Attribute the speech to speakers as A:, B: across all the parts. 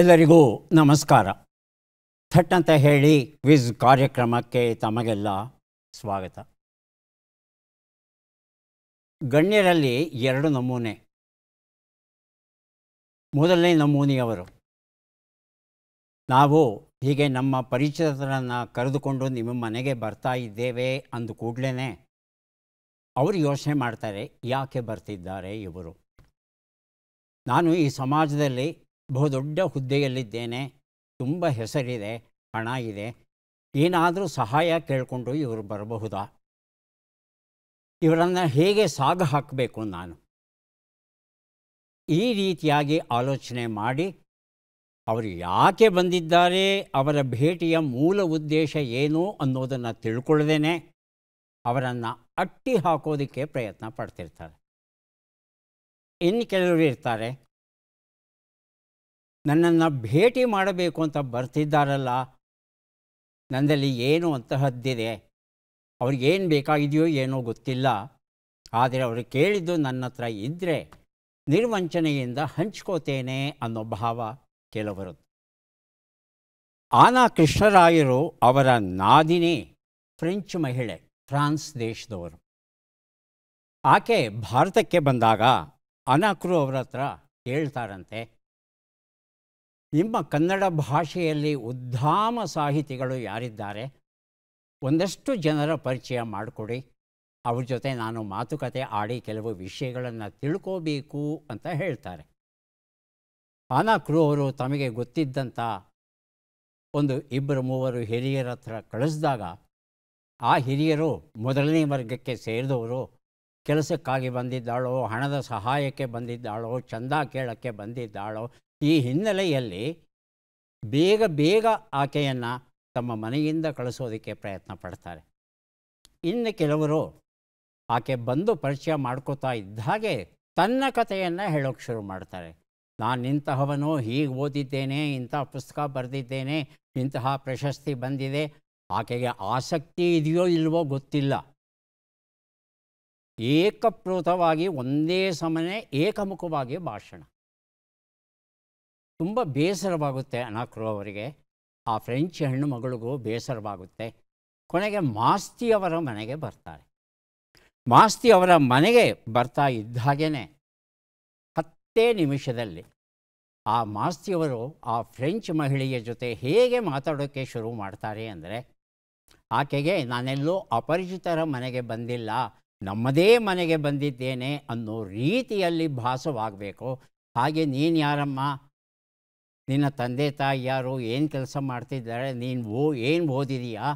A: ಎಲ್ಲರಿಗೂ ನಮಸ್ಕಾರ. ಥಟ್ ಅಂತ ಹೇಳಿ ಕ್ವಿಜ್ ಕಾರ್ಯಕ್ರಮಕ್ಕೆ ತಮಗೆಲ್ಲ ಸ್ವಾಗತ. ಗಣ್ಯರಲ್ಲಿ ಎರಡು ನಮೂನೆ. ಮೊದಲನೇ ನಮೂನೆಯವರು ನಾವು ಹೀಗೆ ನಮ್ಮ ಪರಿಚಿತರನ್ನು ಕರೆದುಕೊಂಡು ನಿಮ್ಮ ಮನೆಗೆ ಬರ್ತಾ ಇದ್ದೇವೆ ಅಂದ ಕೂಡಲೇ ಅವರು ಯೋಚನೆ ಮಾಡ್ತಾರೆ, ಯಾಕೆ ಬರ್ತಿದ್ದಾರೆ ಇವರು. ನಾನು ಈ ಸಮಾಜದಲ್ಲಿ ಬಹುದೊಡ್ಡ ಹುದ್ದೆಯಲ್ಲಿದ್ದೇನೆ, ತುಂಬ ಹೆಸರಿದೆ, ಹಣ ಇದೆ, ಏನಾದರೂ ಸಹಾಯ ಕೇಳಿಕೊಂಡು ಇವರು ಬರಬಹುದಾ, ಇವರನ್ನು ಹೇಗೆ ಸಾಗ ಹಾಕಬೇಕು ನಾನು, ಈ ರೀತಿಯಾಗಿ ಆಲೋಚನೆ ಮಾಡಿ ಅವರು ಯಾಕೆ ಬಂದಿದ್ದಾರೆ, ಅವರ ಭೇಟಿಯ ಮೂಲ ಉದ್ದೇಶ ಏನು ಅನ್ನೋದನ್ನು ತಿಳ್ಕೊಳ್ಳದೇನೆ ಅವರನ್ನು ಅಟ್ಟಿ ಹಾಕೋದಕ್ಕೆ ಪ್ರಯತ್ನ ಪಡ್ತಿರ್ತಾರೆ. ಇನ್ನು ಕೆಲವರು ಇರ್ತಾರೆ, ನನ್ನನ್ನು ಭೇಟಿ ಮಾಡಬೇಕು ಅಂತ ಬರ್ತಿದ್ದಾರಲ್ಲ, ನನ್ನಲ್ಲಿ ಏನು ಅಂತಹದ್ದಿದೆ, ಅವ್ರಿಗೇನು ಬೇಕಾಗಿದೆಯೋ ಏನೋ ಗೊತ್ತಿಲ್ಲ, ಆದರೆ ಅವರು ಕೇಳಿದ್ದು ನನ್ನ ಹತ್ರ ಇದ್ದರೆ ನಿರ್ವಂಚನೆಯಿಂದ ಹಂಚ್ಕೋತೇನೆ ಅನ್ನೋ ಭಾವ ಕೆಲವರು. ಆನಾ ಕೃಷ್ಣರಾಯರು ಅವರ ನಾದಿನಿ ಫ್ರೆಂಚ್ ಮಹಿಳೆ, ಫ್ರಾನ್ಸ್ ದೇಶದವರು. ಆಕೆ ಭಾರತಕ್ಕೆ ಬಂದಾಗ ಅನಾಕ್ರು ಅವರ ಹತ್ರ ಹೇಳ್ತಾರಂತೆ, ನಿಮ್ಮ ಕನ್ನಡ ಭಾಷೆಯಲ್ಲಿ ಉದ್ದಾಮ ಸಾಹಿತಿಗಳು ಯಾರಿದ್ದಾರೆ, ಒಂದಷ್ಟು ಜನರ ಪರಿಚಯ ಮಾಡಿಕೊಡಿ, ಅವ್ರ ಜೊತೆ ನಾನು ಮಾತುಕತೆ ಆಡಿ ಕೆಲವು ವಿಷಯಗಳನ್ನು ತಿಳ್ಕೋಬೇಕು ಅಂತ ಹೇಳ್ತಾರೆ. ಅನಾಕ್ರು ಅವರು ತಮಗೆ ಗೊತ್ತಿದ್ದಂಥ ಒಂದು ಇಬ್ಬರು ಮೂವರು ಹಿರಿಯರ ಹತ್ರ ಕಳಿಸಿದಾಗ ಆ ಹಿರಿಯರು ಮೊದಲನೇ ವರ್ಗಕ್ಕೆ ಸೇರಿದವರು, ಕೆಲಸಕ್ಕಾಗಿ ಬಂದಿದ್ದಾಳೋ, ಹಣದ ಸಹಾಯಕ್ಕೆ ಬಂದಿದ್ದಾಳೋ, ಚಂದ ಕೇಳೋಕ್ಕೆ ಬಂದಿದ್ದಾಳೋ, ಈ ಹಿನ್ನೆಲೆಯಲ್ಲಿ ಬೇಗ ಆಕೆಯನ್ನು ತಮ್ಮ ಮನೆಯಿಂದ ಕಳಿಸೋದಕ್ಕೆ ಪ್ರಯತ್ನ ಪಡ್ತಾರೆ. ಇನ್ನು ಕೆಲವರು ಆಕೆ ಬಂದು ಪರಿಚಯ ಮಾಡ್ಕೋತಾ ಇದ್ದ ಹಾಗೆ ತನ್ನ ಕಥೆಯನ್ನು ಹೇಳೋಕ್ಕೆ ಶುರು ಮಾಡ್ತಾರೆ. ನಾನು ಇಂತಹವನು, ಹೀಗೆ ಓದಿದ್ದೇನೆ, ಇಂಥ ಪುಸ್ತಕ ಬರೆದಿದ್ದೇನೆ, ಇಂತಹ ಪ್ರಶಸ್ತಿ ಬಂದಿದೆ. ಆಕೆಗೆ ಆಸಕ್ತಿ ಇದೆಯೋ ಇಲ್ವೋ ಗೊತ್ತಿಲ್ಲ, ಏಕಪ್ರೋತವಾಗಿ ಒಂದೇ ಸಮನೆ ಏಕಮುಖವಾಗಿ ಭಾಷಣ. ತುಂಬ ಬೇಸರವಾಗುತ್ತೆ ಅನಾಕ್ರು ಅವರಿಗೆ, ಆ ಫ್ರೆಂಚ್ ಹೆಣ್ಣು ಮಗಳಿಗೂ ಬೇಸರವಾಗುತ್ತೆ. ಕೊನೆಗೆ ಮಾಸ್ತಿಯವರ ಮನೆಗೆ ಬರ್ತಾರೆ. ಮಾಸ್ತಿಯವರ ಮನೆಗೆ ಬರ್ತಾ ಇದ್ದ ಹಾಗೇ 10 ನಿಮಿಷದಲ್ಲಿ ಆ ಮಾಸ್ತಿಯವರು ಆ ಫ್ರೆಂಚ್ ಮಹಿಳೆಯ ಜೊತೆ ಹೇಗೆ ಮಾತಾಡೋಕ್ಕೆ ಶುರು ಮಾಡ್ತಾರೆ ಅಂದರೆ, ಆಕೆಗೆ ನಾನೆಲ್ಲೋ ಅಪರಿಚಿತರ ಮನೆಗೆ ಬಂದಿಲ್ಲ, ನಮ್ಮದೇ ಮನೆಗೆ ಬಂದಿದ್ದೇನೆ ಅನ್ನೋ ರೀತಿಯಲ್ಲಿ ಭಾಸವಾಗಬೇಕು. ಹಾಗೆ ನೀನು ಯಾರಮ್ಮ, ನಿನ್ನ ತಂದೆ ತಾಯಿ ಯಾರು, ಏನು ಕೆಲಸ ಮಾಡ್ತಿದ್ದಾರೆ, ನೀನು ಏನು ಓದಿದೀಯಾ,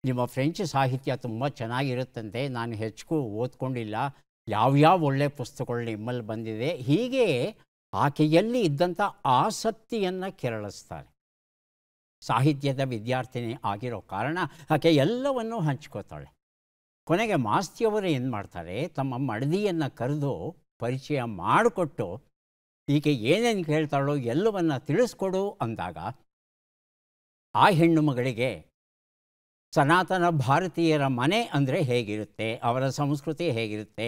A: ನಿಮ್ಮ ಫ್ರೆಂಚ್ ಸಾಹಿತ್ಯ ತುಂಬ ಚೆನ್ನಾಗಿರುತ್ತಂತೆ, ನಾನು ಹೆಚ್ಚು ಓದ್ಕೊಂಡಿಲ್ಲ, ಯಾವ್ಯಾವ ಒಳ್ಳೆಯ ಪುಸ್ತಕಗಳು ನಿಮ್ಮಲ್ಲಿ ಬಂದಿದೆ, ಹೀಗೆ ಆಕೆಯಲ್ಲಿ ಇದ್ದಂಥ ಆಸಕ್ತಿಯನ್ನು ಕೆರಳಿಸ್ತಾರೆ. ಸಾಹಿತ್ಯದ ವಿದ್ಯಾರ್ಥಿನಿ ಆಗಿರೋ ಕಾರಣ ಆಕೆ ಎಲ್ಲವನ್ನೂ ಹಂಚ್ಕೋತಾಳೆ. ಕೊನೆಗೆ ಮಾಸ್ತಿಯವರು ಏನು ಮಾಡ್ತಾರೆ, ತಮ್ಮ ಮಡದಿಯನ್ನು ಕರೆದು ಪರಿಚಯ ಮಾಡಿಕೊಟ್ಟು ಈಕೆ ಏನೇನು ಕೇಳ್ತಾಳೋ ಎಲ್ಲವನ್ನು ತಿಳಿಸ್ಕೊಡು ಅಂದಾಗ ಆ ಹೆಣ್ಣು ಮಗಳಿಗೆ ಸನಾತನ ಭಾರತೀಯರ ಮನೆ ಅಂದರೆ ಹೇಗಿರುತ್ತೆ, ಅವರ ಸಂಸ್ಕೃತಿ ಹೇಗಿರುತ್ತೆ,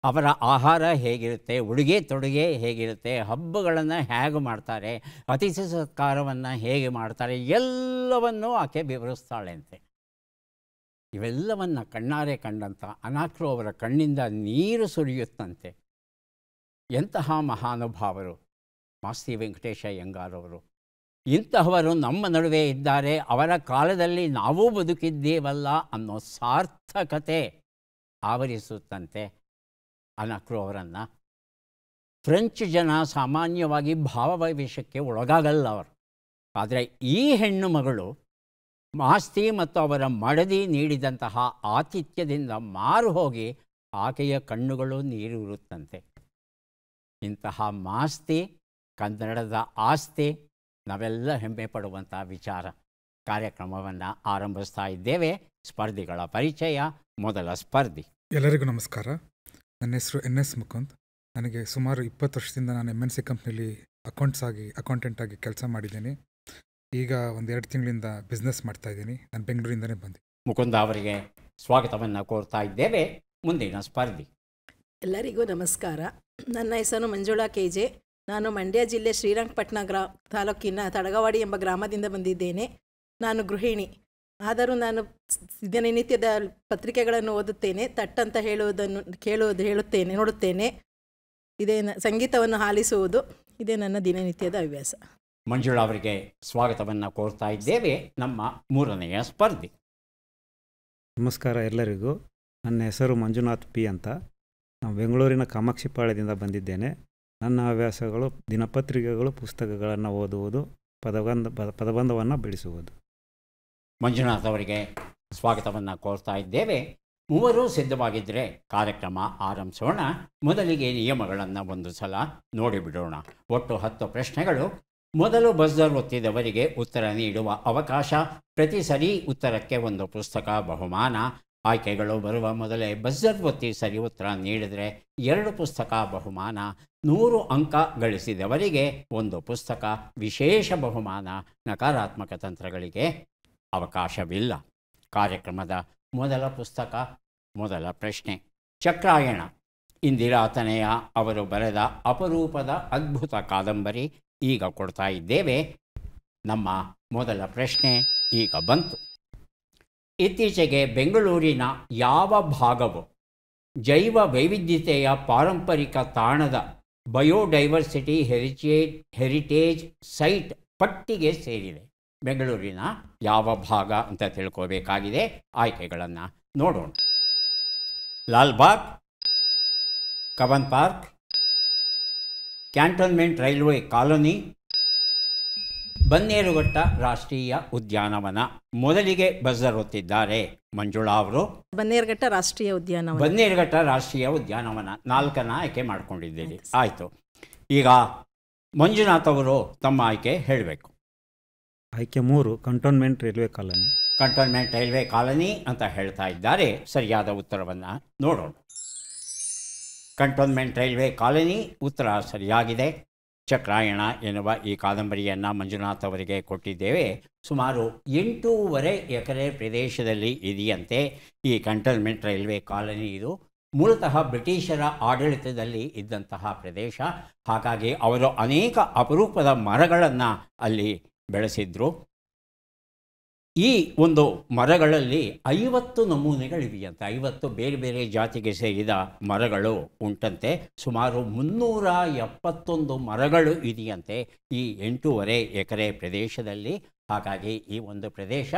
A: ಅವರ ಆಹಾರ ಹೇಗಿರುತ್ತೆ, ಉಡುಗೆ ತೊಡುಗೆ ಹೇಗಿರುತ್ತೆ, ಹಬ್ಬಗಳನ್ನು ಹೇಗೆ ಮಾಡ್ತಾರೆ, ಅತಿಥಿ ಸತ್ಕಾರವನ್ನು ಹೇಗೆ ಮಾಡ್ತಾರೆ, ಎಲ್ಲವನ್ನೂ ಆಕೆ ವಿವರಿಸ್ತಾಳೆಂತೆ. ಇವೆಲ್ಲವನ್ನು ಕಣ್ಣಾರೆ ಕಂಡಂಥ ಅನಾಕ್ರು ಅವರ ಕಣ್ಣಿಂದ ನೀರು ಸುರಿಯುತ್ತಂತೆ. ಎಂತಹ ಮಹಾನುಭಾವರು ಮಾಸ್ತಿ ವೆಂಕಟೇಶ ಅಯ್ಯಂಗಾರವರು. ಇಂತಹವರು ನಮ್ಮ ನಡುವೆ ಇದ್ದಾರೆ, ಅವರ ಕಾಲದಲ್ಲಿ ನಾವೂ ಬದುಕಿದ್ದೇವಲ್ಲ ಅನ್ನೋ ಸಾರ್ಥಕತೆ ಆವರಿಸುತ್ತಂತೆ ಅನಾಕ್ರು ಅವರನ್ನು. ಫ್ರೆಂಚ್ ಜನ ಸಾಮಾನ್ಯವಾಗಿ ಭಾವವೈವೇಶಕ್ಕೆ ಒಳಗಾಗಲ್ಲ ಅವರು. ಆದರೆ ಈ ಹೆಣ್ಣು ಮಗಳು ಮಾಸ್ತಿ ಮತ್ತು ಅವರ ಮಡದಿ ನೀಡಿದಂತಹ ಆತಿಥ್ಯದಿಂದ ಮಾರು ಹೋಗಿ ಆಕೆಯ ಕಣ್ಣುಗಳು ನೀರಿರುತ್ತಂತೆ. ಇಂತಹ ಮಾಸ್ತಿ ಕನ್ನಡದ ಆಸ್ತಿ, ನಾವೆಲ್ಲ ಹೆಮ್ಮೆ ಪಡುವಂಥ ವಿಚಾರ. ಕಾರ್ಯಕ್ರಮವನ್ನು ಆರಂಭಿಸ್ತಾ ಇದ್ದೇವೆ. ಸ್ಪರ್ಧಿಗಳ ಪರಿಚಯ. ಮೊದಲ ಸ್ಪರ್ಧಿ.
B: ಎಲ್ಲರಿಗೂ ನಮಸ್ಕಾರ. ನನ್ನ ಹೆಸರು NS ಮುಕುಂದ್. ನನಗೆ ಸುಮಾರು 20 ವರ್ಷದಿಂದ ನಾನು MNC ಕಂಪ್ನಿಲಿ ಅಕೌಂಟೆಂಟ್ ಆಗಿ ಕೆಲಸ ಮಾಡಿದ್ದೀನಿ. ಈಗ 1-2 ತಿಂಗಳಿಂದ ಬಿಸ್ನೆಸ್ ಮಾಡ್ತಾಯಿದ್ದೀನಿ. ನಾನು ಬೆಂಗಳೂರಿಂದನೇ ಬಂದೆ.
A: ಮುಕುಂದ ಅವರಿಗೆ ಸ್ವಾಗತವನ್ನು ಕೋರ್ತಾ ಇದ್ದೇವೆ. ಮುಂದಿನ ಸ್ಪರ್ಧಿ.
C: ಎಲ್ಲರಿಗೂ ನಮಸ್ಕಾರ. ನನ್ನ ಹೆಸರು ಮಂಜುಳಾ KJ. ನಾನು ಮಂಡ್ಯ ಜಿಲ್ಲೆ ಶ್ರೀರಂಗಪಟ್ಟಣ ತಾಲೂಕಿನ ತಡಗವಾಡಿ ಎಂಬ ಗ್ರಾಮದಿಂದ ಬಂದಿದ್ದೇನೆ. ನಾನು ಗೃಹಿಣಿ. ಆದರೂ ನಾನು ದಿನನಿತ್ಯದ ಪತ್ರಿಕೆಗಳನ್ನು ಓದುತ್ತೇನೆ. ತಟ್ಟಂತ ಹೇಳುತ್ತೇನೆ, ನೋಡುತ್ತೇನೆ. ಇದೇ ಸಂಗೀತವನ್ನು ಆಲಿಸುವುದು ಇದೇ ನನ್ನ ದಿನನಿತ್ಯದ ಹವ್ಯಾಸ.
A: ಮಂಜುಳಾ ಅವರಿಗೆ ಸ್ವಾಗತವನ್ನು ಕೋರ್ತಾ ಇದ್ದೇವೆ. ನಮ್ಮ ಮೂರನೆಯ ಸ್ಪರ್ಧಿ.
D: ನಮಸ್ಕಾರ ಎಲ್ಲರಿಗೂ. ನನ್ನ ಹೆಸರು ಮಂಜುನಾಥ್ ಪಿ ಅಂತ. ನಾನು ಬೆಂಗಳೂರಿನ ಕಾಮಾಕ್ಷಿಪಾಳ್ಯದಿಂದ ಬಂದಿದ್ದೇನೆ. ನನ್ನ ಹವ್ಯಾಸಗಳು ದಿನಪತ್ರಿಕೆಗಳು, ಪುಸ್ತಕಗಳನ್ನು ಓದುವುದು, ಪದಬಂಧವನ್ನು ಬೆಳೆಸುವುದು.
A: ಮಂಜುನಾಥ್ ಅವರಿಗೆ ಸ್ವಾಗತವನ್ನು ಕೋರ್ತಾ ಇದ್ದೇವೆ. ಮೂವರು ಸಿದ್ಧವಾಗಿದ್ದರೆ ಕಾರ್ಯಕ್ರಮ ಆರಂಭಿಸೋಣ. ಮೊದಲಿಗೆ ನಿಯಮಗಳನ್ನು ಒಂದು ಸಲ ನೋಡಿಬಿಡೋಣ. ಒಟ್ಟು 10 ಪ್ರಶ್ನೆಗಳು. ಮೊದಲು ಬಜರ್ ಒತ್ತಿದವರಿಗೆ ಉತ್ತರ ನೀಡುವ ಅವಕಾಶ. ಪ್ರತಿ ಸರಿ ಉತ್ತರಕ್ಕೆ ಒಂದು ಪುಸ್ತಕ ಬಹುಮಾನ. ಆಯ್ಕೆಗಳು ಬರುವ ಮೊದಲೇ ಬಜರ್ ಒತ್ತಿ ಸರಿ ಉತ್ತರ ನೀಡಿದರೆ 2 ಪುಸ್ತಕ ಬಹುಮಾನ. 100 ಅಂಕ ಗಳಿಸಿದವರಿಗೆ ಒಂದು ಪುಸ್ತಕ ವಿಶೇಷ ಬಹುಮಾನ. ನಕಾರಾತ್ಮಕ ತಂತ್ರಗಳಿಗೆ ಅವಕಾಶವಿಲ್ಲ. ಕಾರ್ಯಕ್ರಮದ ಮೊದಲ ಪುಸ್ತಕ, ಮೊದಲ ಪ್ರಶ್ನೆ ಚಕ್ರಾಯಣ. ಇಂದಿರಾ ತನಯ ಅವರು ಬರೆದ ಅಪರೂಪದ ಅದ್ಭುತ ಕಾದಂಬರಿ. ಈಗ ಕೊಡ್ತಾ ಇದ್ದೇವೆ. ನಮ್ಮ ಮೊದಲ ಪ್ರಶ್ನೆ ಈಗ ಬಂತು. ಇತ್ತೀಚೆಗೆ ಬೆಂಗಳೂರಿನ ಯಾವ ಭಾಗವು ಜೈವ ವೈವಿಧ್ಯತೆಯ ಪಾರಂಪರಿಕ ತಾಣದ ಬಯೋಡೈವರ್ಸಿಟಿ ಹೆರಿಟೇಜ್ ಸೈಟ್ ಪಟ್ಟಿಗೆ ಸೇರಿದೆ? ಬೆಂಗಳೂರಿನ ಯಾವ ಭಾಗ ಅಂತ ತಿಳ್ಕೋಬೇಕಾಗಿದೆ. ಆಯ್ಕೆಗಳನ್ನು ನೋಡೋಣ. Lalbagh, Cubbon park, cantonment railway colony, Bannerghatta ರಾಷ್ಟ್ರೀಯ ಉದ್ಯಾನವನ. ಮೊದಲಿಗೆ ಬಜರ್ ಒತ್ತಿದ್ದಾರೆ ಮಂಜುಳಾ ಅವರು.
C: ಬನ್ನೇರುಘಟ್ಟ ರಾಷ್ಟ್ರೀಯ ಉದ್ಯಾನವನ.
A: ಬನ್ನೇರುಘಟ್ಟ ರಾಷ್ಟ್ರೀಯ ಉದ್ಯಾನವನ 4 ಆಯ್ಕೆ ಮಾಡ್ಕೊಂಡಿದ್ದೀರಿ. ಆಯಿತು. ಈಗ ಮಂಜುನಾಥ್ ಅವರು ತಮ್ಮ ಆಯ್ಕೆ ಹೇಳಬೇಕು.
D: ಆಯ್ಕೆ 3 cantonment railway colony.
A: Cantonment railway colony ಅಂತ ಹೇಳ್ತಾ ಇದ್ದಾರೆ. ಸರಿಯಾದ ಉತ್ತರವನ್ನು ನೋಡೋಣ. ಕಂಟೋನ್ಮೆಂಟ್ ರೈಲ್ವೆ ಕಾಲೋನಿ ಉತ್ತರ ಸರಿಯಾಗಿದೆ. ಚಕ್ರಾಯಣ ಎನ್ನುವ ಈ ಕಾದಂಬರಿಯನ್ನು ಮಂಜುನಾಥ್ ಅವರಿಗೆ ಕೊಟ್ಟಿದ್ದೇವೆ. ಸುಮಾರು 8.5 ಎಕರೆ ಪ್ರದೇಶದಲ್ಲಿ ಇದೆಯಂತೆ ಈ ಕಂಟೋನ್ಮೆಂಟ್ ರೈಲ್ವೆ ಕಾಲೋನಿ. ಇದು ಮೂಲತಃ ಬ್ರಿಟಿಷರ ಆಡಳಿತದಲ್ಲಿ ಇದ್ದಂತಹ ಪ್ರದೇಶ. ಹಾಗಾಗಿ ಅವರು ಅನೇಕ ಅಪರೂಪದ ಮರಗಳನ್ನು ಅಲ್ಲಿ ಬೆಳೆಸಿದ್ರು. ಈ ಒಂದು ಮರಗಳಲ್ಲಿ 50 ನಮೂನೆಗಳಿವೆಯಂತೆ. 50 ಬೇರೆ ಬೇರೆ ಜಾತಿಗೆ ಸೇರಿದ ಮರಗಳು ಉಂಟಂತೆ. ಸುಮಾರು 371 ಮರಗಳು ಇದೆಯಂತೆ ಈ 8.5 ಎಕರೆ ಪ್ರದೇಶದಲ್ಲಿ. ಹಾಗಾಗಿ ಈ ಒಂದು ಪ್ರದೇಶ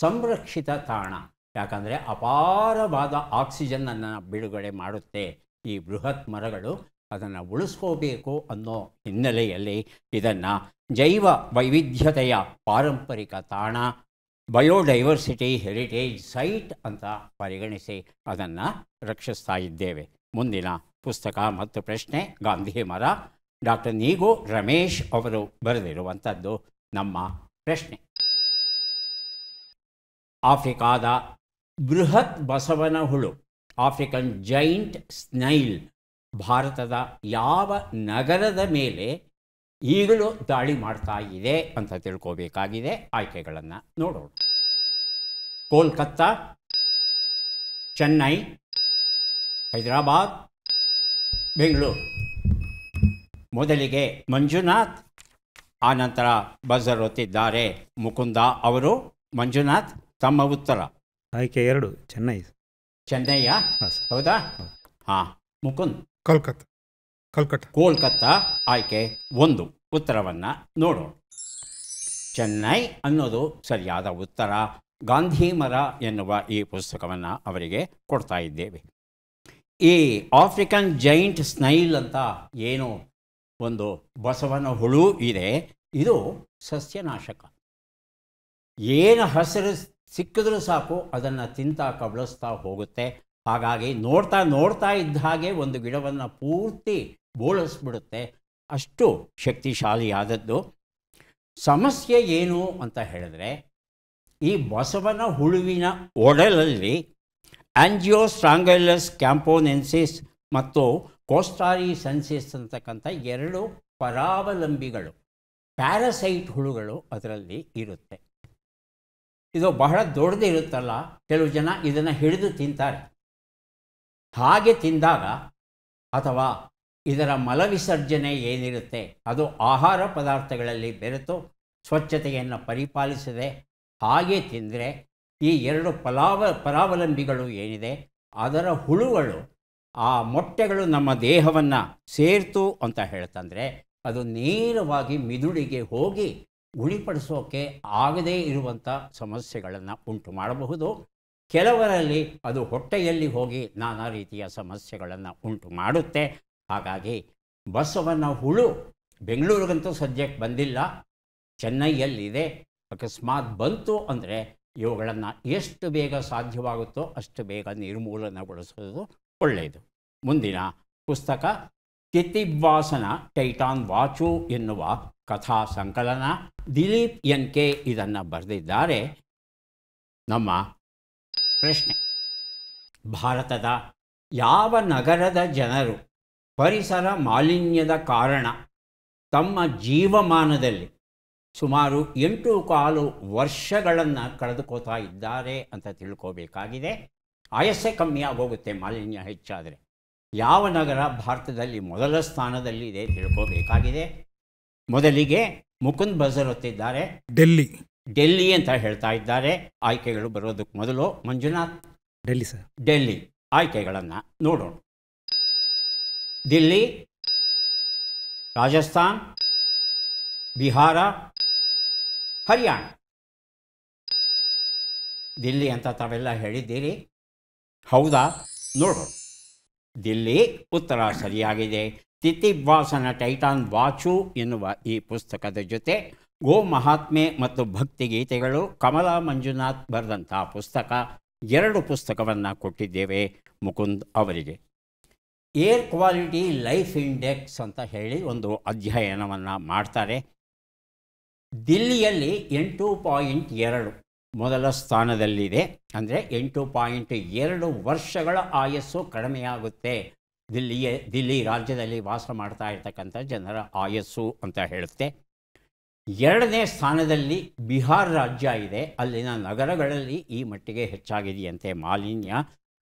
A: ಸಂರಕ್ಷಿತ ತಾಣ. ಯಾಕಂದರೆ ಅಪಾರವಾದ ಆಕ್ಸಿಜನ್ನನ್ನು ಬಿಡುಗಡೆ ಮಾಡುತ್ತೆ ಈ ಬೃಹತ್ ಮರಗಳು. ಅದನ್ನು ಉಳಿಸ್ಕೋಬೇಕು ಅನ್ನೋ ಹಿನ್ನೆಲೆಯಲ್ಲಿ ಇದನ್ನು ಜೈವ ವೈವಿಧ್ಯತೆಯ ಪಾರಂಪರಿಕ ತಾಣ, ಬಯೋಡೈವರ್ಸಿಟಿ ಹೆರಿಟೇಜ್ ಸೈಟ್ ಅಂತ ಪರಿಗಣಿಸಿ ಅದನ್ನು ರಕ್ಷಿಸ್ತಾ ಇದ್ದೇವೆ. ಮುಂದಿನ ಪುಸ್ತಕ ಮತ್ತು ಪ್ರಶ್ನೆ ಗಾಂಧಿ ಮರ. ಡಾಕ್ಟರ್ ನೀಗೋ ರಮೇಶ್ ಅವರು ಬರೆದಿರುವಂಥದ್ದು ನಮ್ಮ ಪ್ರಶ್ನೆ. ಆಫ್ರಿಕಾದ ಬೃಹತ್ ಬಸವನ ಹುಳು, ಆಫ್ರಿಕನ್ ಜೈಂಟ್ ಸ್ನೈಲ್, ಭಾರತದ ಯಾವ ನಗರದ ಮೇಲೆ ಈಗಲೂ ದಾಳಿ ಮಾಡ್ತಾ ಇದೆ ಅಂತ ತಿಳ್ಕೋಬೇಕಾಗಿದೆ. ಆಯ್ಕೆಗಳನ್ನು ನೋಡೋಣ. ಕೋಲ್ಕತ್ತಾ, ಚೆನ್ನೈ, ಹೈದರಾಬಾದ್, ಬೆಂಗಳೂರು. ಮೊದಲಿಗೆ ಮಂಜುನಾಥ್, ಆನಂತರ ಬಜರ್ ಒತ್ತಿದ್ದಾರೆ ಮುಕುಂದ ಅವರು. ಮಂಜುನಾಥ್, ತಮ್ಮ ಉತ್ತರ?
D: ಆಯ್ಕೆ 2 ಚೆನ್ನೈ.
A: ಚೆನ್ನೈಯ? ಹೌದಾ? ಹಾಂ. ಮುಕುಂದ್? ಕೋಲ್ಕತ್ತಾ ಆಯ್ಕೆ 1. ಉತ್ತರವನ್ನು ನೋಡೋಣ. ಚೆನ್ನೈ ಅನ್ನೋದು ಸರಿಯಾದ ಉತ್ತರ. ಗಾಂಧಿ ಮರ ಎನ್ನುವ ಈ ಪುಸ್ತಕವನ್ನು ಅವರಿಗೆ ಕೊಡ್ತಾ ಇದ್ದೇವೆ. ಈ ಆಫ್ರಿಕನ್ ಜೈಂಟ್ ಸ್ನೈಲ್ ಅಂತ ಏನು ಒಂದು ಬಸವನ ಹುಳು ಇದೆ, ಇದು ಸಸ್ಯನಾಶಕ. ಏನು ಹಸಿರು ಸಿಕ್ಕಿದ್ರೂ ಸಾಕು ಅದನ್ನು ತಿಂತಾ ಕಬಳಿಸ್ತಾ ಹೋಗುತ್ತೆ. ಹಾಗಾಗಿ ನೋಡ್ತಾ ಇದ್ದ ಹಾಗೆ ಒಂದು ಗಿಡವನ್ನು ಪೂರ್ತಿ ಬೋಳಿಸ್ಬಿಡುತ್ತೆ. ಅಷ್ಟು ಶಕ್ತಿಶಾಲಿಯಾದದ್ದು. ಸಮಸ್ಯೆ ಏನು ಅಂತ ಹೇಳಿದ್ರೆ, ಈ ಬಸವನ ಹುಳುವಿನ ಒಡಲಲ್ಲಿ ಆಂಜಿಯೋಸ್ಟ್ರಾಂಗೈಲಸ್ ಕ್ಯಾಂಪೋನೆನ್ಸಿಸ್ ಮತ್ತು ಕೋಸ್ಟಾರಿಸೆನ್ಸಿಸ್ ಅಂತಕ್ಕಂಥ 2 ಪರಾವಲಂಬಿಗಳು, ಪ್ಯಾರಸೈಟ್ ಹುಳುಗಳು ಅದರಲ್ಲಿ ಇರುತ್ತೆ. ಇದು ಬಹಳ ದೊಡ್ಡದಿರುತ್ತಲ್ಲ, ಕೆಲವು ಜನ ಇದನ್ನು ಹಿಡಿದು ತಿಂತಾರೆ. ಹಾಗೆ ತಿಂದಾಗ ಅಥವಾ ಇದರ ಮಲವಿಸರ್ಜನೆ ಏನಿರುತ್ತೆ ಅದು ಆಹಾರ ಪದಾರ್ಥಗಳಲ್ಲಿ ಬೆರೆತು ಸ್ವಚ್ಛತೆಯನ್ನು ಪರಿಪಾಲಿಸದೆ ಹಾಗೆ ತಿಂದರೆ ಈ ಎರಡು ಪರಾವಲಂಬಿಗಳು ಏನಿದೆ ಅದರ ಹುಳುಗಳು ಆ ಮೊಟ್ಟೆಗಳು ನಮ್ಮ ದೇಹವನ್ನು ಸೇರ್ತು ಅಂತ ಹೇಳ್ತಂದರೆ ಅದು ನೇರವಾಗಿ ಮಿದುಳಿಗೆ ಹೋಗಿ ಗುಣಿಪಡಿಸೋಕ್ಕೆ ಆಗದೇ ಇರುವಂಥ ಸಮಸ್ಯೆಗಳನ್ನು ಉಂಟು ಮಾಡಬಹುದು. ಕೆಲವರಲ್ಲಿ ಅದು ಹೊಟ್ಟೆಯಲ್ಲಿ ಹೋಗಿ ನಾನಾ ರೀತಿಯ ಸಮಸ್ಯೆಗಳನ್ನು ಉಂಟು ಮಾಡುತ್ತೆ. ಹಾಗಾಗಿ ಬಸವನ ಹುಳು ಬೆಂಗಳೂರಿಗಂತೂ ಸದ್ಯಕ್ಕೆ ಬಂದಿಲ್ಲ, ಚೆನ್ನೈಯಲ್ಲಿದೆ. ಅಕಸ್ಮಾತ್ ಬಂತು ಅಂದರೆ ಇವುಗಳನ್ನು ಎಷ್ಟು ಬೇಗ ಸಾಧ್ಯವಾಗುತ್ತೋ ಅಷ್ಟು ಬೇಗ ನಿರ್ಮೂಲನೆಗೊಳಿಸೋದು ಒಳ್ಳೆಯದು. ಮುಂದಿನ ಪುಸ್ತಕ ತಿತ್ತಿವಾಸನ ಟೈಟಾನ್ ವಾಚು ಎನ್ನುವ ಕಥಾ ಸಂಕಲನ. ದಿಲೀಪ್ NK ಇದನ್ನು ಬರೆದಿದ್ದಾರೆ. ನಮ್ಮ ಪ್ರಶ್ನೆ: ಭಾರತದ ಯಾವ ನಗರದ ಜನರು ಪರಿಸರ ಮಾಲಿನ್ಯದ ಕಾರಣ ತಮ್ಮ ಜೀವಮಾನದಲ್ಲಿ ಸುಮಾರು 8.25 ವರ್ಷಗಳನ್ನು ಕಳೆದುಕೋತಾ ಇದ್ದಾರೆ ಅಂತ ತಿಳ್ಕೋಬೇಕಾಗಿದೆ. ಆಯಸ್ಸೇ ಕಮ್ಮಿ ಆಗೋಗುತ್ತೆ ಮಾಲಿನ್ಯ ಹೆಚ್ಚಾದರೆ. ಯಾವ ನಗರ ಭಾರತದಲ್ಲಿ ಮೊದಲ ಸ್ಥಾನದಲ್ಲಿದೆ ತಿಳ್ಕೋಬೇಕಾಗಿದೆ. ಮೊದಲಿಗೆ ಮುಕುಂದ್ ಬಜರ್ ಹೊತ್ತಿದ್ದಾರೆ, ಡೆಲ್ಲಿ ಅಂತ ಹೇಳ್ತಾ ಇದ್ದಾರೆ. ಆಯ್ಕೆಗಳು ಬರೋದಕ್ಕೆ ಮೊದಲು ಮಂಜುನಾಥ್.
D: ಡೆಲ್ಲಿ ಸರ್.
A: ಡೆಲ್ಲಿ. ಆಯ್ಕೆಗಳನ್ನು ನೋಡೋಣ. ದಿಲ್ಲಿ, ರಾಜಸ್ಥಾನ್, ಬಿಹಾರ, ಹರಿಯಾಣ. ದಿಲ್ಲಿ ಅಂತ ತಾವೆಲ್ಲ ಹೇಳಿದ್ದೀರಿ, ಹೌದಾ? ನೋಡೋಣ. ದಿಲ್ಲಿ ಉತ್ತರ ಸರಿಯಾಗಿದೆ. ತಿತ್ತಿವಾಸನ ಟೈಟಾನ್ ವಾಚು ಎನ್ನುವ ಈ ಪುಸ್ತಕದ ಜೊತೆ ಗೋ ಮಹಾತ್ಮೆ ಮತ್ತು ಭಕ್ತಿಗೀತೆಗಳು ಕಮಲಾ ಮಂಜುನಾಥ್ ಬರೆದಂಥ ಪುಸ್ತಕ, 2 ಪುಸ್ತಕವನ್ನು ಕೊಟ್ಟಿದ್ದೇವೆ ಮುಕುಂದ್ ಅವರಿಗೆ. ಏರ್ ಕ್ವಾಲಿಟಿ ಲೈಫ್ ಇಂಡೆಕ್ಸ್ ಅಂತ ಹೇಳಿ ಒಂದು ಅಧ್ಯಯನವನ್ನು ಮಾಡ್ತಾರೆ. ದಿಲ್ಲಿಯಲ್ಲಿ 8.2 ಮೊದಲ ಸ್ಥಾನದಲ್ಲಿದೆ. ಅಂದರೆ 8.2 ವರ್ಷಗಳ ಆಯಸ್ಸು ಕಡಿಮೆಯಾಗುತ್ತೆ ದಿಲ್ಲಿ ರಾಜ್ಯದಲ್ಲಿ ವಾಸ ಮಾಡ್ತಾ ಇರ್ತಕ್ಕಂಥ ಜನರ ಆಯಸ್ಸು ಅಂತ ಹೇಳುತ್ತೆ. 2ನೇ ಸ್ಥಾನದಲ್ಲಿ ಬಿಹಾರ್ ರಾಜ್ಯ ಇದೆ. ಅಲ್ಲಿನ ನಗರಗಳಲ್ಲಿ ಈ ಮಟ್ಟಿಗೆ ಹೆಚ್ಚಾಗಿದೆಯಂತೆ ಮಾಲಿನ್ಯ.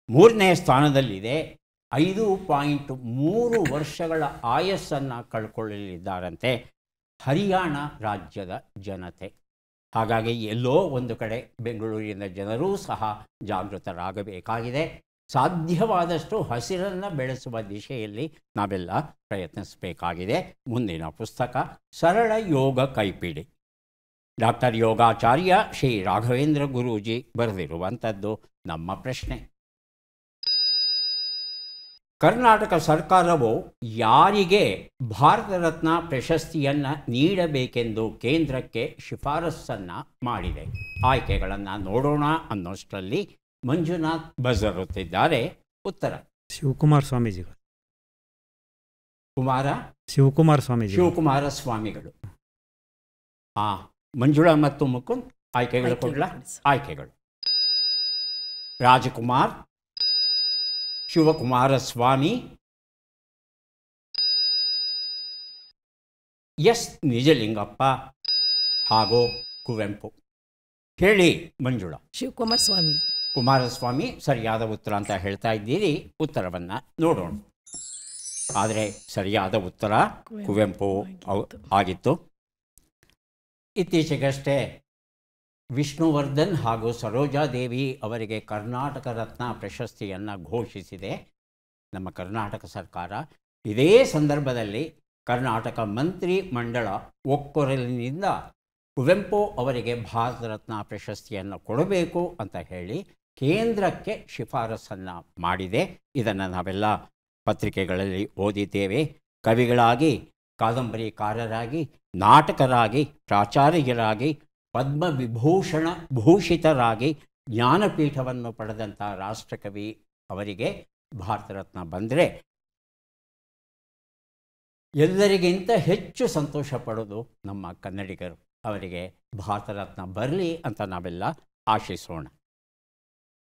A: 3ನೇ ಸ್ಥಾನದಲ್ಲಿದೆ. 5.3 ವರ್ಷಗಳ ಆಯಸ್ಸನ್ನು ಕಳ್ಕೊಳ್ಳಲಿದ್ದಾರಂತೆ ಹರಿಯಾಣ ರಾಜ್ಯದ ಜನತೆ. ಹಾಗಾಗಿ ಎಲ್ಲೋ ಒಂದು ಕಡೆ ಬೆಂಗಳೂರಿನ ಜನರೂ ಸಹ ಜಾಗೃತರಾಗಬೇಕಾಗಿದೆ. ಸಾಧ್ಯವಾದಷ್ಟು ಹಸಿರನ್ನು ಬೆಳೆಸುವ ದಿಶೆಯಲ್ಲಿ ನಾವೆಲ್ಲ ಪ್ರಯತ್ನಿಸಬೇಕಾಗಿದೆ. ಮುಂದಿನ ಪುಸ್ತಕ ಸರಳ ಯೋಗ ಕೈಪಿಡಿ. ಡಾಕ್ಟರ್ ಯೋಗಾಚಾರ್ಯ ಶ್ರೀ ರಾಘವೇಂದ್ರ ಗುರೂಜಿ ಬರೆದಿರುವಂಥದ್ದು. ನಮ್ಮ ಪ್ರಶ್ನೆ: ಕರ್ನಾಟಕ ಸರ್ಕಾರವು ಯಾರಿಗೆ ಭಾರತ ರತ್ನ ಪ್ರಶಸ್ತಿಯನ್ನು ನೀಡಬೇಕೆಂದು ಕೇಂದ್ರಕ್ಕೆ ಶಿಫಾರಸನ್ನು ಮಾಡಿದೆ? ಆಯ್ಕೆಗಳನ್ನು ನೋಡೋಣ ಅನ್ನೋಷ್ಟರಲ್ಲಿ ಮಂಜುನಾಥ್ ಬಜರ್ ಹೊತ್ತಿದ್ದಾರೆ. ಉತ್ತರ:
D: ಶಿವಕುಮಾರ ಸ್ವಾಮೀಜಿ.
A: ಶಿವಕುಮಾರ ಸ್ವಾಮಿಗಳು. ಮಂಜುಳಾ ಮತ್ತು ಮುಕುಂದ್ ಆಯ್ಕೆಗಳು ಕೊಡಲ. ಆಯ್ಕೆಗಳು: ರಾಜಕುಮಾರ್, ಶಿವಕುಮಾರ ಸ್ವಾಮಿ, ಎಸ್ ನಿಜಲಿಂಗಪ್ಪ ಹಾಗೂ ಕುವೆಂಪು. ಹೇಳಿ ಮಂಜುಳಾ. ಕುಮಾರಸ್ವಾಮಿ ಸರಿಯಾದ ಉತ್ತರ ಅಂತ ಹೇಳ್ತಾ ಇದ್ದೀರಿ. ಉತ್ತರವನ್ನು ನೋಡೋಣ. ಆದರೆ ಸರಿಯಾದ ಉತ್ತರ ಕುವೆಂಪು ಆಗಿತ್ತು. ಇತ್ತೀಚೆಗಷ್ಟೇ ವಿಷ್ಣುವರ್ಧನ್ ಹಾಗೂ ಸರೋಜಾದೇವಿ ಅವರಿಗೆ ಕರ್ನಾಟಕ ರತ್ನ ಪ್ರಶಸ್ತಿಯನ್ನು ಘೋಷಿಸಿದೆ ನಮ್ಮ ಕರ್ನಾಟಕ ಸರ್ಕಾರ. ಇದೇ ಸಂದರ್ಭದಲ್ಲಿ ಕರ್ನಾಟಕ ಮಂತ್ರಿ ಮಂಡಳ ಒಕ್ಕೊರಲಿನಿಂದ ಕುವೆಂಪು ಅವರಿಗೆ ಭಾರತ ರತ್ನ ಪ್ರಶಸ್ತಿಯನ್ನು ಕೊಡಬೇಕು ಅಂತ ಹೇಳಿ ಕೇಂದ್ರಕ್ಕೆ ಶಿಫಾರಸನ್ನು ಮಾಡಿದೆ. ಇದನ್ನು ನಾವೆಲ್ಲ ಪತ್ರಿಕೆಗಳಲ್ಲಿ ಓದಿದ್ದೇವೆ. ಕವಿಗಳಾಗಿ, ಕಾದಂಬರಿಕಾರರಾಗಿ, ನಾಟಕರಾಗಿ, ಪ್ರಾಚಾರ್ಯರಾಗಿ, ಪದ್ಮವಿಭೂಷಣ ಭೂಷಿತರಾಗಿ ಜ್ಞಾನಪೀಠವನ್ನು ಪಡೆದಂಥ ರಾಷ್ಟ್ರಕವಿ ಅವರಿಗೆ ಭಾರತ ರತ್ನ ಬಂದರೆ ಎಲ್ಲರಿಗಿಂತ ಹೆಚ್ಚು ಸಂತೋಷ ಪಡೋದು ನಮ್ಮ ಕನ್ನಡಿಗರು. ಅವರಿಗೆ ಭಾರತ ರತ್ನ ಬರಲಿ ಅಂತ ನಾವೆಲ್ಲ ಆಶಿಸೋಣ.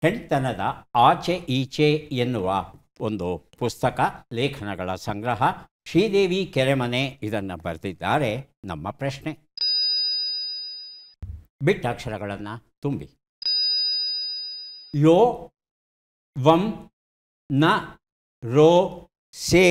A: ಹೆಣ್ತನದ ಆಚೆ ಈಚೆ ಎನ್ನುವ ಒಂದು ಪುಸ್ತಕ, ಲೇಖನಗಳ ಸಂಗ್ರಹ. ಶ್ರೀದೇವಿ ಕೆರೆಮನೆ ಇದನ್ನು ಬರೆದಿದ್ದಾರೆ. ನಮ್ಮ ಪ್ರಶ್ನೆ: ಬಿಟ್ಟ ಅಕ್ಷರಗಳನ್ನು ತುಂಬಿ. ಯೋ, ವಂ, ನ, ರೋ, ಸೇ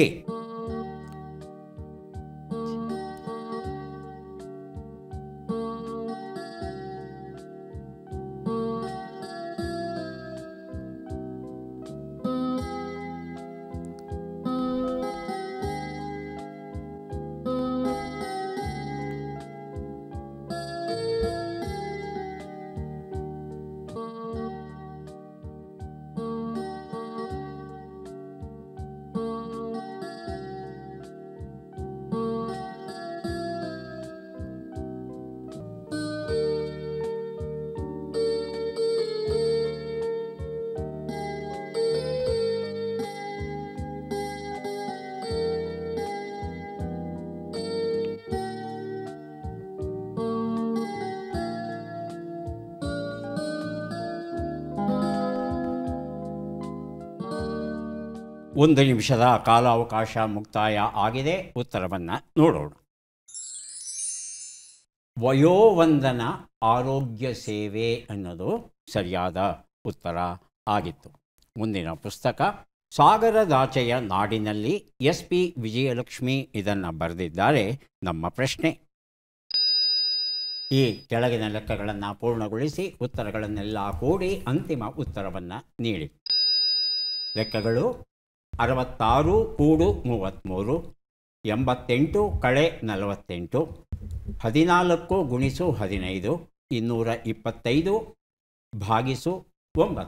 A: 1 ನಿಮಿಷದ ಕಾಲಾವಕಾಶ ಮುಕ್ತಾಯ ಆಗಿದೆ. ಉತ್ತರವನ್ನು ನೋಡೋಣ. ವಯೋವಂದನ ಆರೋಗ್ಯ ಸೇವೆ ಅನ್ನೋದು ಸರಿಯಾದ ಉತ್ತರ ಆಗಿತ್ತು. ಮುಂದಿನ ಪುಸ್ತಕ ಸಾಗರದಾಚೆಯ ನಾಡಿನಲ್ಲಿ. SP ವಿಜಯಲಕ್ಷ್ಮಿ ಇದನ್ನು ಬರೆದಿದ್ದಾರೆ. ನಮ್ಮ ಪ್ರಶ್ನೆ, ಈ ಕೆಳಗಿನ ಲೆಕ್ಕಗಳನ್ನು ಪೂರ್ಣಗೊಳಿಸಿ ಉತ್ತರಗಳನ್ನೆಲ್ಲ ಕೂಡಿ ಅಂತಿಮ ಉತ್ತರವನ್ನು ನೀಡಿ. ಲೆಕ್ಕಗಳು 66 ಕೂಡು 33, 88 ಕಳೆ 48, 14 ಗುಣಿಸು 15, 225 ಭಾಗಿಸು 9.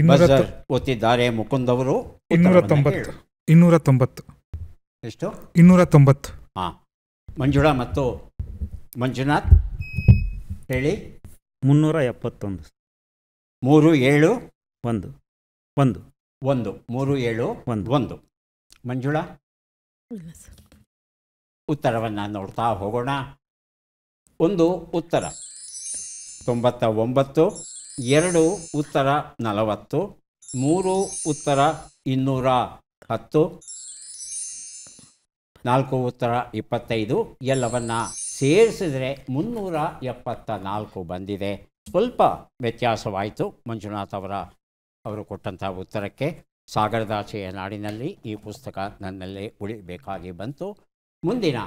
A: ಬಜರ್ ಒತ್ತಿದ್ದಾರೆ ಮುಕುಂದ್ ಅವರು.
B: 290.
A: ಎಷ್ಟು?
B: 290.
A: ಹಾಂ, ಮಂಜುಳಾ ಮತ್ತು ಮಂಜುನಾಥ್ ಹೇಳಿ.
D: 371.
A: 3 7
D: 1 1
A: 1 3 7 1. ಮಂಜುಳಾ,
C: ಇಲ್ಲ ಸರ್.
A: ಉತ್ತರವನ್ನು ನೋಡ್ತಾ ಹೋಗೋಣ. 1 ಉತ್ತರ 99, 2 ಉತ್ತರ 40, 3 ಉತ್ತರ 210, 4 ಉತ್ತರ 25. ಎಲ್ಲವನ್ನ ಸೇರಿಸಿದರೆ 374 ಬಂದಿದೆ. ಸ್ವಲ್ಪ ವ್ಯತ್ಯಾಸವಾಯಿತು ಮಂಜುನಾಥ್ ಅವರು ಕೊಟ್ಟಂಥ ಉತ್ತರಕ್ಕೆ. ಸಾಗರದಾಚೆಯ ನಾಡಿನಲ್ಲಿ ಈ ಪುಸ್ತಕ ನನ್ನಲ್ಲೇ ಉಳಿಬೇಕಾಗಿ ಬಂತು. ಮುಂದಿನ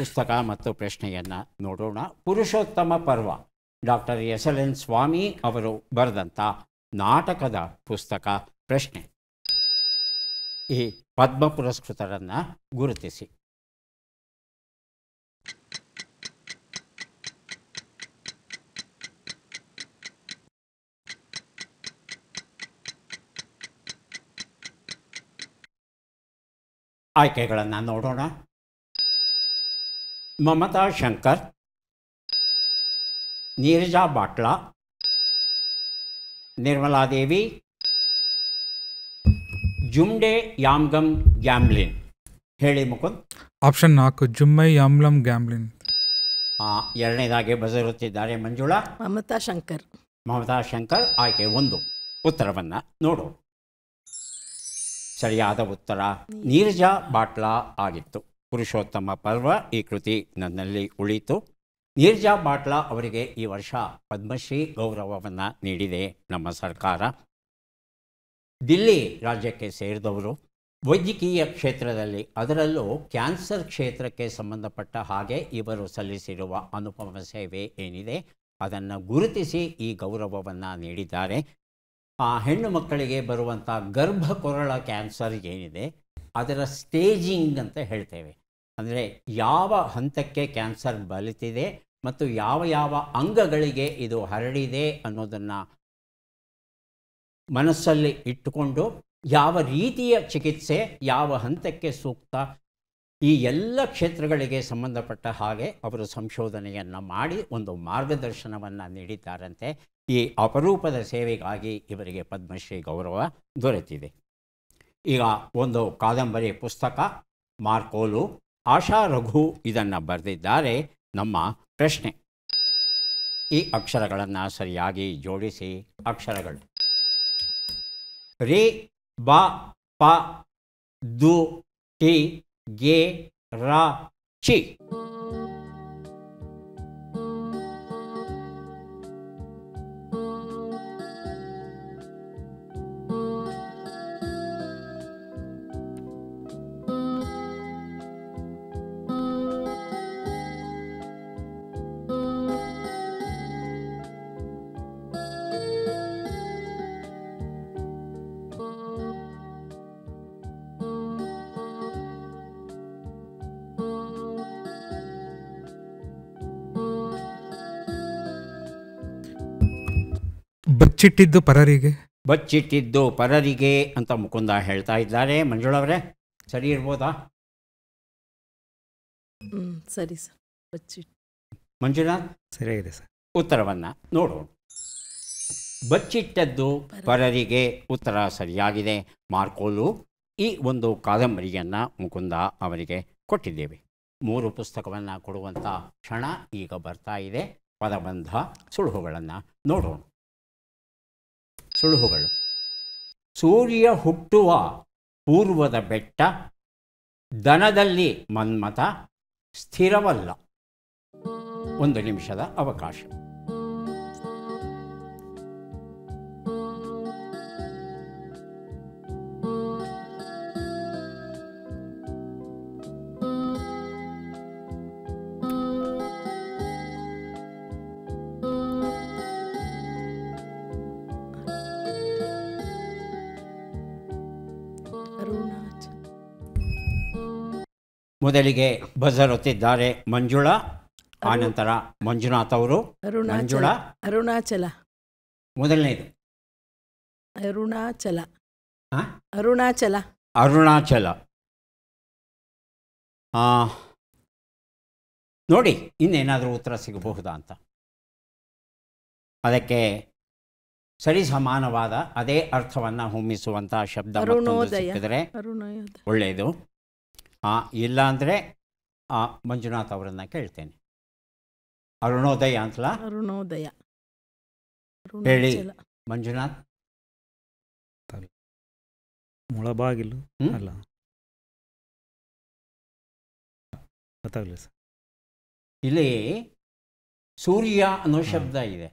A: ಪುಸ್ತಕ ಮತ್ತು ಪ್ರಶ್ನೆಯನ್ನು ನೋಡೋಣ. ಪುರುಷೋತ್ತಮ ಪರ್ವ, ಡಾಕ್ಟರ್ SLN ಸ್ವಾಮಿ ಅವರು ಬರೆದಂಥ ನಾಟಕದ ಪುಸ್ತಕ. ಪ್ರಶ್ನೆ, ಈ ಪದ್ಮ ಪುರಸ್ಕೃತರನ್ನು ಗುರುತಿಸಿ. ಆಯ್ಕೆಗಳನ್ನು ನೋಡೋಣ. ಮಮತಾ ಶಂಕರ್, ನೀರಜಾ ಬಾಟ್ಲಾ, ನಿರ್ಮಲಾದೇವಿ, ಜುಮ್ಡೆ ಯಾಮ್ಗಮ್ ಗ್ಯಾಮ್ಲಿನ್. ಹೇಳಿ ಮುಕುಂದ್.
B: ಆಪ್ಷನ್ 4 ಜುಮ್ಮೈ ಯಾಮ್ಲಂ ಗ್ಯಾಮ್ಲಿನ್.
A: ಎರಡನೇದಾಗಿ ಬಜರುತ್ತಿದ್ದಾರೆ ಮಂಜುಳಾ.
C: ಮಮತಾ ಶಂಕರ್.
A: ಮಮತಾ ಶಂಕರ್ ಆಯ್ಕೆ 1. ಉತ್ತರವನ್ನು ನೋಡು. ಸರಿಯಾದ ಉತ್ತರ ನೀರಜಾ ಬಾಟ್ಲಾ ಆಗಿತ್ತು. ಪುರುಷೋತ್ತಮ ಪರ್ವ ಈ ಕೃತಿ ನನ್ನಲ್ಲಿ ಉಳಿಯಿತು. ನೀರಜಾ ಬಾಟ್ಲಾ ಅವರಿಗೆ ಈ ವರ್ಷ ಪದ್ಮಶ್ರೀ ಗೌರವವನ್ನು ನೀಡಿದೆ ನಮ್ಮ ಸರ್ಕಾರ. ದಿಲ್ಲಿ ರಾಜ್ಯಕ್ಕೆ ಸೇರಿದವರು. ವೈದ್ಯಕೀಯ ಕ್ಷೇತ್ರದಲ್ಲಿ, ಅದರಲ್ಲೂ ಕ್ಯಾನ್ಸರ್ ಕ್ಷೇತ್ರಕ್ಕೆ ಸಂಬಂಧಪಟ್ಟ ಹಾಗೆ ಇವರು ಸಲ್ಲಿಸಿರುವ ಅನುಪಮ ಸೇವೆ ಏನಿದೆ ಅದನ್ನು ಗುರುತಿಸಿ ಈ ಗೌರವವನ್ನು ನೀಡಿದ್ದಾರೆ. ಹೆಣ್ಣು ಮಕ್ಕಳಿಗೆ ಬರುವಂಥ ಗರ್ಭಕೊರಳ ಕ್ಯಾನ್ಸರ್ ಏನಿದೆ ಅದರ ಸ್ಟೇಜಿಂಗ್ ಅಂತ ಹೇಳ್ತೇವೆ. ಅಂದರೆ ಯಾವ ಹಂತಕ್ಕೆ ಕ್ಯಾನ್ಸರ್ ಬಲಿತಿದೆ ಮತ್ತು ಯಾವ ಯಾವ ಅಂಗಗಳಿಗೆ ಇದು ಹರಡಿದೆ ಅನ್ನೋದನ್ನು ಮನಸ್ಸಲ್ಲಿ ಇಟ್ಟುಕೊಂಡು ಯಾವ ರೀತಿಯ ಚಿಕಿತ್ಸೆ ಯಾವ ಹಂತಕ್ಕೆ ಸೂಕ್ತ, ಈ ಎಲ್ಲ ಕ್ಷೇತ್ರಗಳಿಗೆ ಸಂಬಂಧಪಟ್ಟ ಹಾಗೆ ಅವರು ಸಂಶೋಧನೆಯನ್ನು ಮಾಡಿ ಒಂದು ಮಾರ್ಗದರ್ಶನವನ್ನು ನೀಡಿದ್ದಾರಂತೆ. ಈ ಅಪರೂಪದ ಸೇವೆಗಾಗಿ ಇವರಿಗೆ ಪದ್ಮಶ್ರೀ ಗೌರವ ದೊರೆತಿದೆ. ಈಗ ಒಂದು ಕಾದಂಬರಿ ಪುಸ್ತಕ ಮಾರ್ಕೋಲು, ಆಶಾ ರಘು ಇದನ್ನು ಬರೆದಿದ್ದಾರೆ. ನಮ್ಮ ಪ್ರಶ್ನೆ, ಈ ಅಕ್ಷರಗಳನ್ನು ಸರಿಯಾಗಿ ಜೋಡಿಸಿ. ಅಕ್ಷರಗಳು ರಿ, ಬ, ಪ, ದು, ಟಿ, ಗೆ, ರ, ಚಿ.
B: ಬಚ್ಚಿಟ್ಟಿದ್ದು ಪರರಿಗೆ.
A: ಬಚ್ಚಿಟ್ಟಿದ್ದು ಪರರಿಗೆ ಅಂತ ಮುಕುಂದ ಹೇಳ್ತಾ ಇದ್ದಾರೆ. ಮಂಜುಳವರೇ, ಸರಿ ಇರ್ಬೋದಾ?
C: ಸರಿ ಸರ್. ಬಚ್ಚಿಟ್ಟು
A: ಮಂಜುನಾಥ್
D: ಸರಿಯಾಗಿದೆ ಸರ್.
A: ಉತ್ತರವನ್ನು ನೋಡೋಣ. ಬಚ್ಚಿಟ್ಟದ್ದು ಪರರಿಗೆ ಉತ್ತರ ಸರಿಯಾಗಿದೆ. ಮಾರ್ಕೋಲು ಈ ಒಂದು ಕಾದಂಬರಿಯನ್ನು ಮುಕುಂದ ಅವರಿಗೆ ಕೊಟ್ಟಿದ್ದೇವೆ. 3 ಪುಸ್ತಕವನ್ನು ಕೊಡುವಂಥ ಕ್ಷಣ ಈಗ ಬರ್ತಾ ಇದೆ. ಪದಬಂಧ ಸುಳುಹುಗಳನ್ನು ನೋಡೋಣ. ಸುಳುಹುಗಳು: ಸೂರ್ಯ ಹುಟ್ಟುವ ಪೂರ್ವದ ಬೆಟ್ಟ, ದನದಲ್ಲಿ ಮನ್ಮಥ, ಸ್ಥಿರವಲ್ಲ. 1 ನಿಮಿಷದ ಅವಕಾಶ. ಮೊದಲಿಗೆ ಬಜರ್ ಒತ್ತಿದ್ದಾರೆ ಮಂಜುಳಾ, ಆನಂತರ ಮಂಜುನಾಥ್ ಅವರು. ಮಂಜುಳಾ,
C: ಅರುಣಾಚಲ.
A: ಮೊದಲನೇದು
C: ಅರುಣಾಚಲ. ಅರುಣಾಚಲ.
A: ಅರುಣಾಚಲ. ನೋಡಿ ಇನ್ನೇನಾದರೂ ಉತ್ತರ ಸಿಗಬಹುದಾ ಅಂತ. ಅದಕ್ಕೆ ಸರಿ ಸಮಾನವಾದ ಅದೇ ಅರ್ಥವನ್ನು ಹೊಮ್ಮಿಸುವಂಥ ಶಬ್ದ ಸಿಕ್ಕಿದರೆ ಒಳ್ಳೆಯದು. ಇಲ್ಲ ಅಂದರೆ ಮಂಜುನಾಥ್ ಅವರನ್ನು ಕೇಳ್ತೇನೆ. ಅರುಣೋದಯ ಅಂತಲ್ಲ?
C: ಅರುಣೋದಯ.
A: ಹೇಳಿ ಮಂಜುನಾಥ್.
D: ಮುಳಬಾಗಿಲು ಅಲ್ಲ, ಗೊತ್ತಾಗಲಿಲ್ಲ ಸರ್.
A: ಇಲ್ಲಿ ಸೂರ್ಯ ಅನ್ನೋ ಶಬ್ದ ಇದೆ.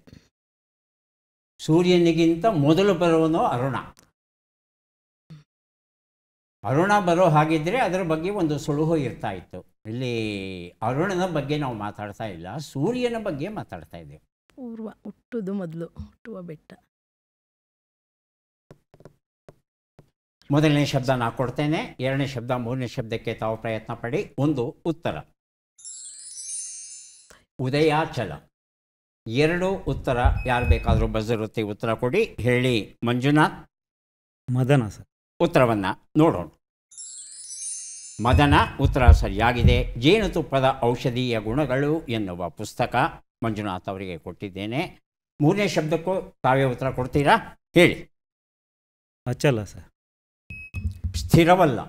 A: ಸೂರ್ಯನಿಗಿಂತ ಮೊದಲು ಬರುವನು ಅರುಣ. ಅರುಣ ಬರೋ ಹಾಗಿದ್ದರೆ ಅದರ ಬಗ್ಗೆ ಒಂದು ಸುಳುಹು ಇರ್ತಾ ಇತ್ತು. ಇಲ್ಲಿ ಅರುಣನ ಬಗ್ಗೆ ನಾವು ಮಾತಾಡ್ತಾ ಇಲ್ಲ, ಸೂರ್ಯನ ಬಗ್ಗೆ ಮಾತಾಡ್ತಾ ಇದ್ದೇವೆ.
C: ಪೂರ್ವ ಹುಟ್ಟುದು ಮೊದಲು, ಹುಟ್ಟುವ ಬೆಟ್ಟ.
A: ಮೊದಲನೇ ಶಬ್ದ ನಾ ಕೊಡ್ತೇನೆ, 2ನೇ ಶಬ್ದ 3ನೇ ಶಬ್ದಕ್ಕೆ ತಾವು ಪ್ರಯತ್ನ ಪಡಿ. 1 ಉತ್ತರ ಉದಯಾಚಲ. 2 ಉತ್ತರ. ಯಾರು ಬೇಕಾದರೂ ಬಜರುತ್ತಿ ಉತ್ತರ ಕೊಡಿ. ಹೇಳಿ ಮಂಜುನಾಥ್.
D: ಮದನ ಸರ್.
A: ಉತ್ತರವನ್ನು ನೋಡೋಣ. ಮದನ ಉತ್ತರ ಸರಿಯಾಗಿದೆ. ಜೇನುತುಪ್ಪದ ಔಷಧೀಯ ಗುಣಗಳು ಎನ್ನುವ ಪುಸ್ತಕ ಮಂಜುನಾಥ್ ಅವರಿಗೆ ಕೊಟ್ಟಿದ್ದೇನೆ. 3ನೇ ಶಬ್ದಕ್ಕೂ ತಾವೇ ಉತ್ತರ ಕೊಡ್ತೀರಾ? ಹೇಳಿ.
D: ಅಚಲ ಸರ್.
A: ಸ್ಥಿರವಲ್ಲ.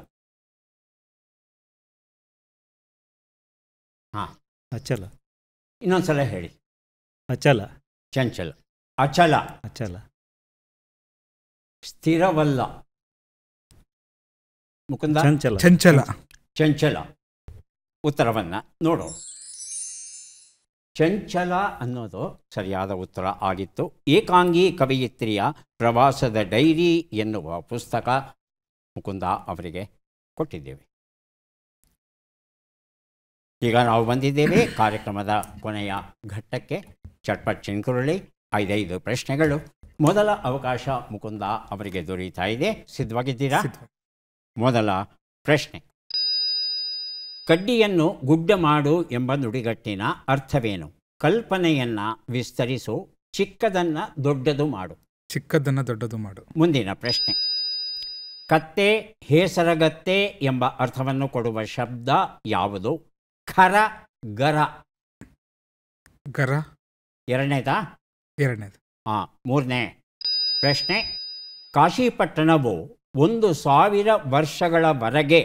D: ಅಚಲ.
A: ಇನ್ನೊಂದ್ಸಲ ಹೇಳಿ.
D: ಅಚಲ.
A: ಚಂಚಲ. ಅಚಲ.
D: ಅಚಲ.
A: ಸ್ಥಿರವಲ್ಲ. ಮುಕುಂದ.
B: ಚಂಚಲ. ಚಂಚಲ.
A: ಚಂಚಲ. ಉತ್ತರವನ್ನು ನೋಡೋಣ. ಚಂಚಲ ಅನ್ನೋದು ಸರಿಯಾದ ಉತ್ತರ ಆಗಿತ್ತು. ಏಕಾಂಗಿ ಕವಯಿತ್ರಿಯ ಪ್ರವಾಸದ ಡೈರಿ ಎನ್ನುವ ಪುಸ್ತಕ ಮುಕುಂದ ಅವರಿಗೆ ಕೊಟ್ಟಿದ್ದೇವೆ. ಈಗ ನಾವು ಬಂದಿದ್ದೇವೆ ಕಾರ್ಯಕ್ರಮದ ಕೊನೆಯ ಘಟ್ಟಕ್ಕೆ. ಚಟ್ಪಟ್ ಚಿನ್ಕುರುಳಿ 5 ಪ್ರಶ್ನೆಗಳು. ಮೊದಲ ಅವಕಾಶ ಮುಕುಂದ ಅವರಿಗೆ ದೊರೆಯುತ್ತಾ ಇದೆ. ಸಿದ್ಧವಾಗಿದ್ದೀರಾ? ಮೊದಲ ಪ್ರಶ್ನೆ: ಕಡ್ಡಿಯನ್ನು ಗುಡ್ಡ ಮಾಡು ಎಂಬ ನುಡಿಗಟ್ಟಿನ ಅರ್ಥವೇನು? ಕಲ್ಪನೆಯನ್ನು ವಿಸ್ತರಿಸು, ಚಿಕ್ಕದನ್ನು ದೊಡ್ಡದು ಮಾಡು.
B: ಚಿಕ್ಕದನ್ನು ದೊಡ್ಡದು ಮಾಡು.
A: ಮುಂದಿನ ಪ್ರಶ್ನೆ: ಕತ್ತೆ, ಹೇಸರಗತ್ತೆ ಎಂಬ ಅರ್ಥವನ್ನು ಕೊಡುವ ಶಬ್ದ ಯಾವುದು? ಖರ, ಗರ.
B: ಗರ.
A: 2ನೇದಾ?
B: 2ನೇದು.
A: 3ನೇ ಪ್ರಶ್ನೆ: ಕಾಶಿಪಟ್ಟಣವು 1000 ವರ್ಷಗಳವರೆಗೆ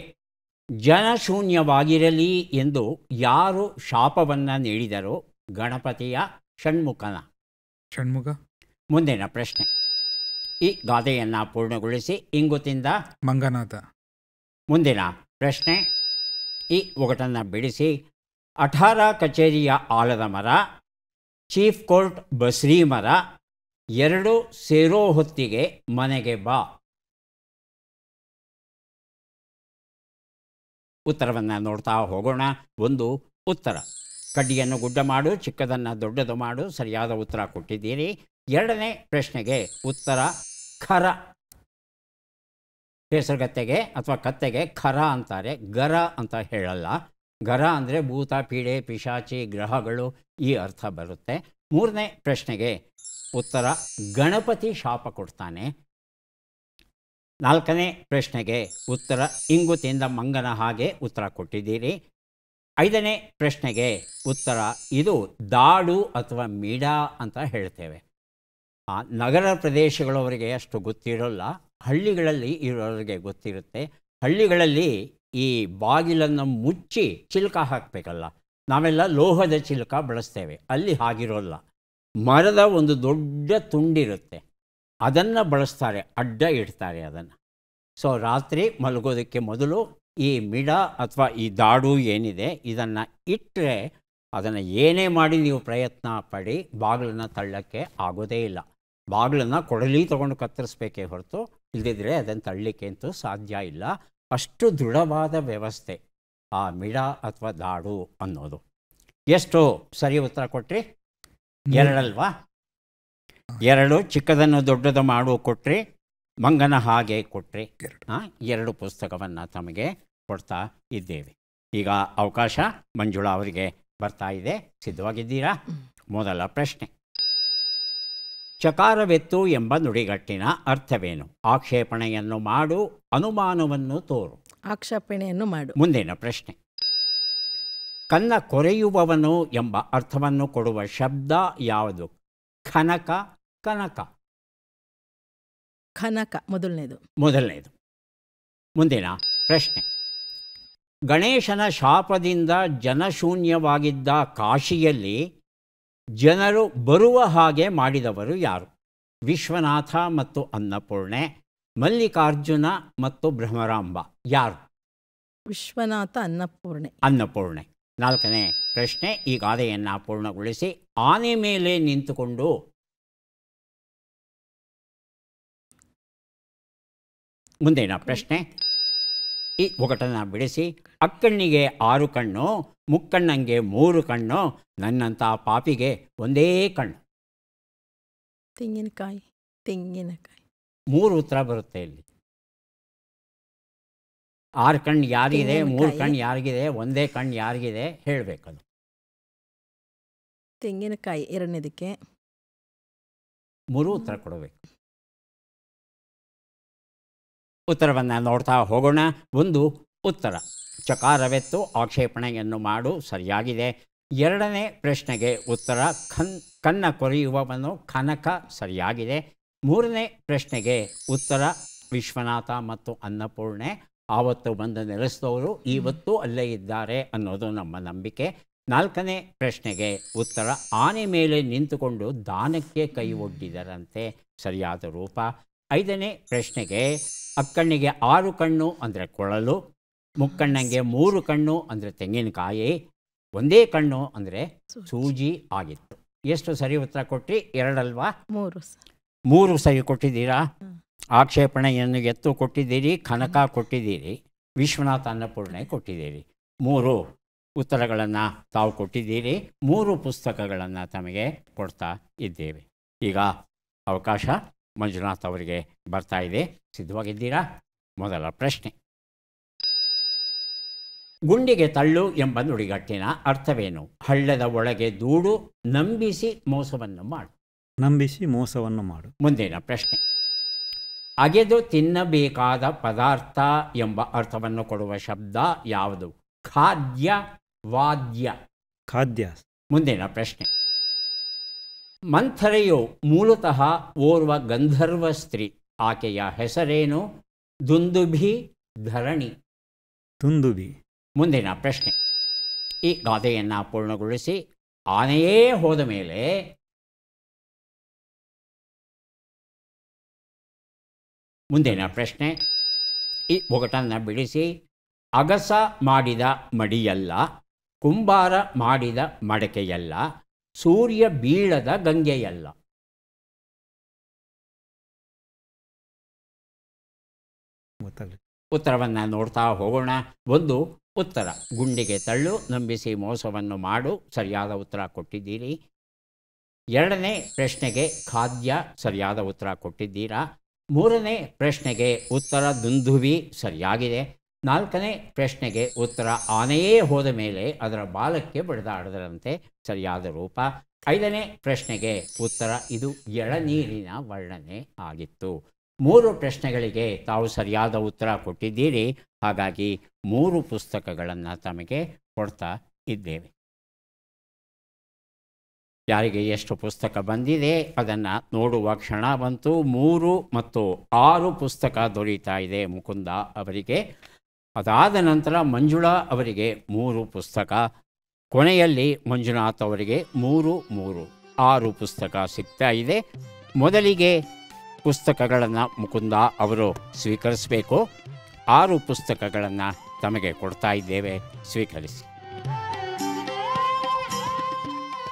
A: ಜನಶೂನ್ಯವಾಗಿರಲಿ ಎಂದು ಯಾರು ಶಾಪವನ್ನು ನೀಡಿದರು? ಗಣಪತಿಯ, ಷಣ್ಮುಖನ?
B: ಷಣ್ಮುಖ.
A: ಮುಂದಿನ ಪ್ರಶ್ನೆ: ಈ ಗಾದೆಯನ್ನು ಪೂರ್ಣಗೊಳಿಸಿ. ಇಂಗುತಿಂದ
B: ಮಂಗನಾಥ.
A: ಮುಂದಿನ ಪ್ರಶ್ನೆ: ಈ ಒಗಟನ್ನು ಬಿಡಿಸಿ. ಅಠಾರ ಕಚೇರಿಯ ಆಲದ ಮರ, ಚೀಫ್ ಕೋರ್ಟ್ ಬಸ್ರಿ ಮರ, 2 ಸೇರೋ ಹೊತ್ತಿಗೆ ಮನೆಗೆ ಬಾ. ಉತ್ತರವನ್ನು ನೋಡ್ತಾ ಹೋಗೋಣ. 1 ಉತ್ತರ ಕಡ್ಡಿಯನ್ನು ಗುಡ್ಡ ಮಾಡು, ಚಿಕ್ಕದನ್ನು ದೊಡ್ಡದು ಮಾಡು. ಸರಿಯಾದ ಉತ್ತರ ಕೊಟ್ಟಿದ್ದೀರಿ. 2ನೇ ಪ್ರಶ್ನೆಗೆ ಉತ್ತರ ಖರ. ಹೆಸರುಗತ್ತೆಗೆ ಅಥವಾ ಕತ್ತೆಗೆ ಖರ ಅಂತಾರೆ, ಗರ ಅಂತ ಹೇಳಲ್ಲ. ಗರ ಅಂದರೆ ಭೂತ, ಪೀಡೆ, ಪಿಶಾಚಿ, ಗ್ರಹಗಳು ಈ ಅರ್ಥ ಬರುತ್ತೆ. 3ನೇ ಪ್ರಶ್ನೆಗೆ ಉತ್ತರ ಗಣಪತಿ ಶಾಪ ಕೊಡ್ತಾನೆ. 4ನೇ ಪ್ರಶ್ನೆಗೆ ಉತ್ತರ ಇಂಗುತಿಂದ ಮಂಗನ ಹಾಗೆ ಉತ್ತರ ಕೊಟ್ಟಿದ್ದೀರಿ. 5ನೇ ಪ್ರಶ್ನೆಗೆ ಉತ್ತರ ಇದು ದಾಡು ಅಥವಾ ಮಿಡ ಅಂತ ಹೇಳ್ತೇವೆ. ನಗರ ಪ್ರದೇಶಗಳವರಿಗೆ ಅಷ್ಟು ಗೊತ್ತಿರೋಲ್ಲ, ಹಳ್ಳಿಗಳಲ್ಲಿ ಇರೋರಿಗೆ ಗೊತ್ತಿರುತ್ತೆ. ಹಳ್ಳಿಗಳಲ್ಲಿ ಈ ಬಾಗಿಲನ್ನು ಮುಚ್ಚಿ ಚಿಲ್ಕ ಹಾಕಬೇಕಲ್ಲ, ನಾವೆಲ್ಲ ಲೋಹದ ಚಿಲ್ಕ ಬಳಸ್ತೇವೆ, ಅಲ್ಲಿ ಹಾಗಿರೋಲ್ಲ. ಮರದ ಒಂದು ದೊಡ್ಡ ತುಂಡಿರುತ್ತೆ, ಅದನ್ನು ಬಳಸ್ತಾರೆ, ಅಡ್ಡ ಇಡ್ತಾರೆ ಅದನ್ನು. ಸೊ ರಾತ್ರಿ ಮಲಗೋದಕ್ಕೆ ಮೊದಲು ಈ ಮಿಡ ಅಥವಾ ಈ ದಾಡು ಏನಿದೆ ಇದನ್ನು ಇಟ್ಟರೆ ಅದನ್ನು ಏನೇ ಮಾಡಿ ನೀವು ಪ್ರಯತ್ನ ಪಡಿ ಬಾಗಿಲನ್ನು ತಳ್ಳಕ್ಕೆ ಆಗೋದೇ ಇಲ್ಲ. ಬಾಗಿಲನ್ನು ಕೊಡಲಿ ತೊಗೊಂಡು ಕತ್ತರಿಸ್ಬೇಕೇ ಹೊರತು ಇಲ್ಲದಿದ್ದರೆ ಅದನ್ನು ತಳ್ಳಲಿಕ್ಕೆ ಅಂತೂ ಸಾಧ್ಯ ಇಲ್ಲ. ಅಷ್ಟು ದೃಢವಾದ ವ್ಯವಸ್ಥೆ ಆ ಮಿಡ ಅಥವಾ ದಾಡು ಅನ್ನೋದು. ಎಷ್ಟು ಸರಿ ಉತ್ತರ ಕೊಟ್ರಿ? 2 ಅಲ್ವಾ? 2 ಚಿಕ್ಕದನ್ನು ದೊಡ್ಡದು ಮಾಡು ಕೊಟ್ರಿ, ಮಂಗನ ಹಾಗೆ ಕೊಟ್ರಿ. 2 ಪುಸ್ತಕವನ್ನು ತಮಗೆ ಕೊಡ್ತಾ ಇದ್ದೇವೆ. ಈಗ ಅವಕಾಶ ಮಂಜುಳಾ ಅವರಿಗೆ ಬರ್ತಾ ಇದೆ. ಸಿದ್ಧವಾಗಿದ್ದೀರಾ? ಮೊದಲ ಪ್ರಶ್ನೆ. ಚಕಾರವೆತ್ತು ಎಂಬ ನುಡಿಗಟ್ಟಿನ ಅರ್ಥವೇನು? ಆಕ್ಷೇಪಣೆಯನ್ನು ಮಾಡು, ಅನುಮಾನವನ್ನು ತೋರು.
C: ಆಕ್ಷೇಪಣೆಯನ್ನು ಮಾಡು.
A: ಮುಂದಿನ ಪ್ರಶ್ನೆ. ಕನ್ನ ಕೊರೆಯುವವನು ಎಂಬ ಅರ್ಥವನ್ನು ಕೊಡುವ ಶಬ್ದ ಯಾವುದು? ಖನಕ, ಕನಕ.
C: ಖನಕ ಮೊದಲನೇದು.
A: ಮುಂದಿನ ಪ್ರಶ್ನೆ. ಗಣೇಶನ ಶಾಪದಿಂದ ಜನಶೂನ್ಯವಾಗಿದ್ದ ಕಾಶಿಯಲ್ಲಿ ಜನರು ಬರುವ ಹಾಗೆ ಮಾಡಿದವರು ಯಾರು? ವಿಶ್ವನಾಥ ಮತ್ತು ಅನ್ನಪೂರ್ಣೆ, ಮಲ್ಲಿಕಾರ್ಜುನ ಮತ್ತು ಭ್ರಮರಾಂಬ. ಯಾರು?
C: ವಿಶ್ವನಾಥ, ಅನ್ನಪೂರ್ಣೆ.
A: 4ನೇ ಪ್ರಶ್ನೆ. ಈ ಗಾದೆಯನ್ನು ಪೂರ್ಣಗೊಳಿಸಿ. ಆನೆ ಮೇಲೆ ನಿಂತುಕೊಂಡು ಮುಂದಿನ ಪ್ರಶ್ನೆ. ಈ ಒಗಟನ್ನು ಬಿಡಿಸಿ. ಅಕ್ಕಣ್ಣಿಗೆ 6 ಕಣ್ಣು, ಮುಕ್ಕಣ್ಣಂಗೆ 3 ಕಣ್ಣು, ನನ್ನಂಥ ಪಾಪಿಗೆ ಒಂದೇ ಕಣ್ಣು.
C: ತೆಂಗಿನಕಾಯಿ.
A: 3 ಉತ್ತರ ಬರುತ್ತೆ ಇಲ್ಲಿ. 6 ಕಣ್ಣು ಯಾರಿಗಿದೆ, 3 ಕಣ್ಣು ಯಾರಿಗಿದೆ, ಒಂದೇ ಕಣ್ಣು ಯಾರಿಗಿದೆ ಹೇಳಬೇಕದು.
C: ತೆಂಗಿನಕಾಯಿ 2ನೇದಕ್ಕೆ.
A: 3 ಉತ್ತರ ಕೊಡಬೇಕು. ಉತ್ತರವನ್ನು ನೋಡ್ತಾ ಹೋಗೋಣ. 1 ಉತ್ತರ ಚಕಾರವೆತ್ತು, ಆಕ್ಷೇಪಣೆಯನ್ನು ಮಾಡು, ಸರಿಯಾಗಿದೆ. 2ನೇ ಪ್ರಶ್ನೆಗೆ ಉತ್ತರ ಕನ್ನ ಕೊರೆಯುವವನು, ಖನಕ, ಸರಿಯಾಗಿದೆ. 3ನೇ ಪ್ರಶ್ನೆಗೆ ಉತ್ತರ ವಿಶ್ವನಾಥ ಮತ್ತು ಅನ್ನಪೂರ್ಣೆ. ಆವತ್ತು ಬಂದು ನೆಲೆಸಿದವರು ಇವತ್ತು ಅಲ್ಲೇ ಇದ್ದಾರೆ ಅನ್ನೋದು ನಮ್ಮ ನಂಬಿಕೆ. 4ನೇ ಪ್ರಶ್ನೆಗೆ ಉತ್ತರ ಆನೆ ಮೇಲೆ ನಿಂತುಕೊಂಡು ದಾನಕ್ಕೆ ಕೈ ಒಡ್ಡಿದರಂತೆ, ಸರಿಯಾದ ರೂಪ. 5ನೇ ಪ್ರಶ್ನೆಗೆ ಅಕ್ಕಣ್ಣಿಗೆ 6 ಕಣ್ಣು ಅಂದರೆ ಕೊಳಲು, ಮುಕ್ಕಣ್ಣಂಗೆ 3 ಕಣ್ಣು ಅಂದರೆ ತೆಂಗಿನಕಾಯಿ, ಒಂದೇ ಕಣ್ಣು ಅಂದರೆ ಸೂಜಿ ಆಗಿತ್ತು. ಎಷ್ಟು ಸರಿ ಉತ್ತರ ಕೊಟ್ರಿ? 2 ಅಲ್ವಾ? 3 ಸರಿ ಕೊಟ್ಟಿದ್ದೀರಾ. ಆಕ್ಷೇಪಣೆಯನ್ನು ಎತ್ತು ಕೊಟ್ಟಿದ್ದೀರಿ, ಖನಕ ಕೊಟ್ಟಿದ್ದೀರಿ, ವಿಶ್ವನಾಥ ಅನ್ನಪೂರ್ಣೆ ಕೊಟ್ಟಿದ್ದೀರಿ. 3 ಉತ್ತರಗಳನ್ನು ತಾವು ಕೊಟ್ಟಿದ್ದೀರಿ. 3 ಪುಸ್ತಕಗಳನ್ನು ತಮಗೆ ಕೊಡ್ತಾ ಇದ್ದೇವೆ. ಈಗ ಅವಕಾಶ ಮಂಜುನಾಥ್ ಅವರಿಗೆ ಬರ್ತಾ ಇದೆ. ಸಿದ್ಧವಾಗಿದ್ದೀರಾ? ಮೊದಲ ಪ್ರಶ್ನೆ. ಗುಂಡಿಗೆ ತಳ್ಳು ಎಂಬ ನುಡಿಗಟ್ಟಿನ ಅರ್ಥವೇನು? ಹಳ್ಳದ ಒಳಗೆ ದೂಡು, ನಂಬಿಸಿ ಮೋಸವನ್ನು ಮಾಡು. ಮುಂದಿನ ಪ್ರಶ್ನೆ. ಅಗೆದು ತಿನ್ನಬೇಕಾದ ಪದಾರ್ಥ ಎಂಬ ಅರ್ಥವನ್ನು ಕೊಡುವ ಶಬ್ದ ಯಾವುದು? ಖಾದ್ಯ, ವಾದ್ಯ. ಮುಂದಿನ ಪ್ರಶ್ನೆ. ಮಂಥರೆಯು ಮೂಲತಃ ಓರ್ವ ಗಂಧರ್ವ ಸ್ತ್ರೀ. ಆಕೆಯ ಹೆಸರೇನು? ದುಂದುಭಿ, ಧರಣಿ. ಮುಂದಿನ ಪ್ರಶ್ನೆ. ಈ ಗಾದೆಯನ್ನು ಪೂರ್ಣಗೊಳಿಸಿ. ಆನೆಯೇ ಹೋದ ಮೇಲೆ ಮುಂದಿನ ಪ್ರಶ್ನೆ. ಈ ಒಗಟನ್ನು ಬಿಡಿಸಿ. ಅಗಸ ಮಾಡಿದ ಮಡಿಯಲ್ಲ, ಕುಂಬಾರ ಮಾಡಿದ ಮಡಕೆಯಲ್ಲ, ಸೂರ್ಯ ಬೀಳದ ಗಂಗೆಯಲ್ಲ. ಉತ್ತರವನ್ನು ನೋಡ್ತಾ ಹೋಗೋಣ. 1 ಉತ್ತರ ಗುಂಡಿಗೆ ತಳ್ಳು, ನಂಬಿಸಿ ಮೋಸವನ್ನು ಮಾಡು, ಸರಿಯಾದ ಉತ್ತರ ಕೊಟ್ಟಿದ್ದೀರಿ. 2ನೇ ಪ್ರಶ್ನೆಗೆ ಖಾದ್ಯ, ಸರಿಯಾದ ಉತ್ತರ ಕೊಟ್ಟಿದ್ದೀರಾ. 3ನೇ ಪ್ರಶ್ನೆಗೆ ಉತ್ತರ ದುಂದುಭಿ, ಸರಿಯಾಗಿದೆ. 4ನೇ ಪ್ರಶ್ನೆಗೆ ಉತ್ತರ ಆನೆಯೇ ಹೋದ ಮೇಲೆ ಅದರ ಬಾಲಕ್ಕೆ ಬಡಿದಾಡದರಂತೆ, ಸರಿಯಾದ ರೂಪ. 5ನೇ ಪ್ರಶ್ನೆಗೆ ಉತ್ತರ ಇದು ಎಳನೀರಿನ ವರ್ಣನೆ ಆಗಿತ್ತು. 3 ಪ್ರಶ್ನೆಗಳಿಗೆ ತಾವು ಸರಿಯಾದ ಉತ್ತರ ಕೊಟ್ಟಿದ್ದೀರಿ. ಹಾಗಾಗಿ 3 ಪುಸ್ತಕಗಳನ್ನು ತಮಗೆ ಕೊಡ್ತಾ ಇದ್ದೇವೆ. ಯಾರಿಗೆ ಎಷ್ಟು ಪುಸ್ತಕ ಬಂದಿದೆ ಅದನ್ನು ನೋಡುವ ಕ್ಷಣ ಬಂತು. 3 ಮತ್ತು 6 ಪುಸ್ತಕ ದೊರೀತಾ ಇದೆ ಮುಕುಂದ ಅವರಿಗೆ. ಅದಾದ ನಂತರ ಮಂಜುಳಾ ಅವರಿಗೆ 3 ಪುಸ್ತಕ, ಕೊನೆಯಲ್ಲಿ ಮಂಜುನಾಥ್ ಅವರಿಗೆ 3, 6 ಪುಸ್ತಕ ಸಿಗ್ತಾ ಇದೆ. ಮೊದಲಿಗೆ ಪುಸ್ತಕಗಳನ್ನು ಮುಕುಂದ ಅವರು ಸ್ವೀಕರಿಸಬೇಕು. 6 ಪುಸ್ತಕಗಳನ್ನು ತಮಗೆ ಕೊಡ್ತಾ ಇದ್ದೇವೆ, ಸ್ವೀಕರಿಸಿ.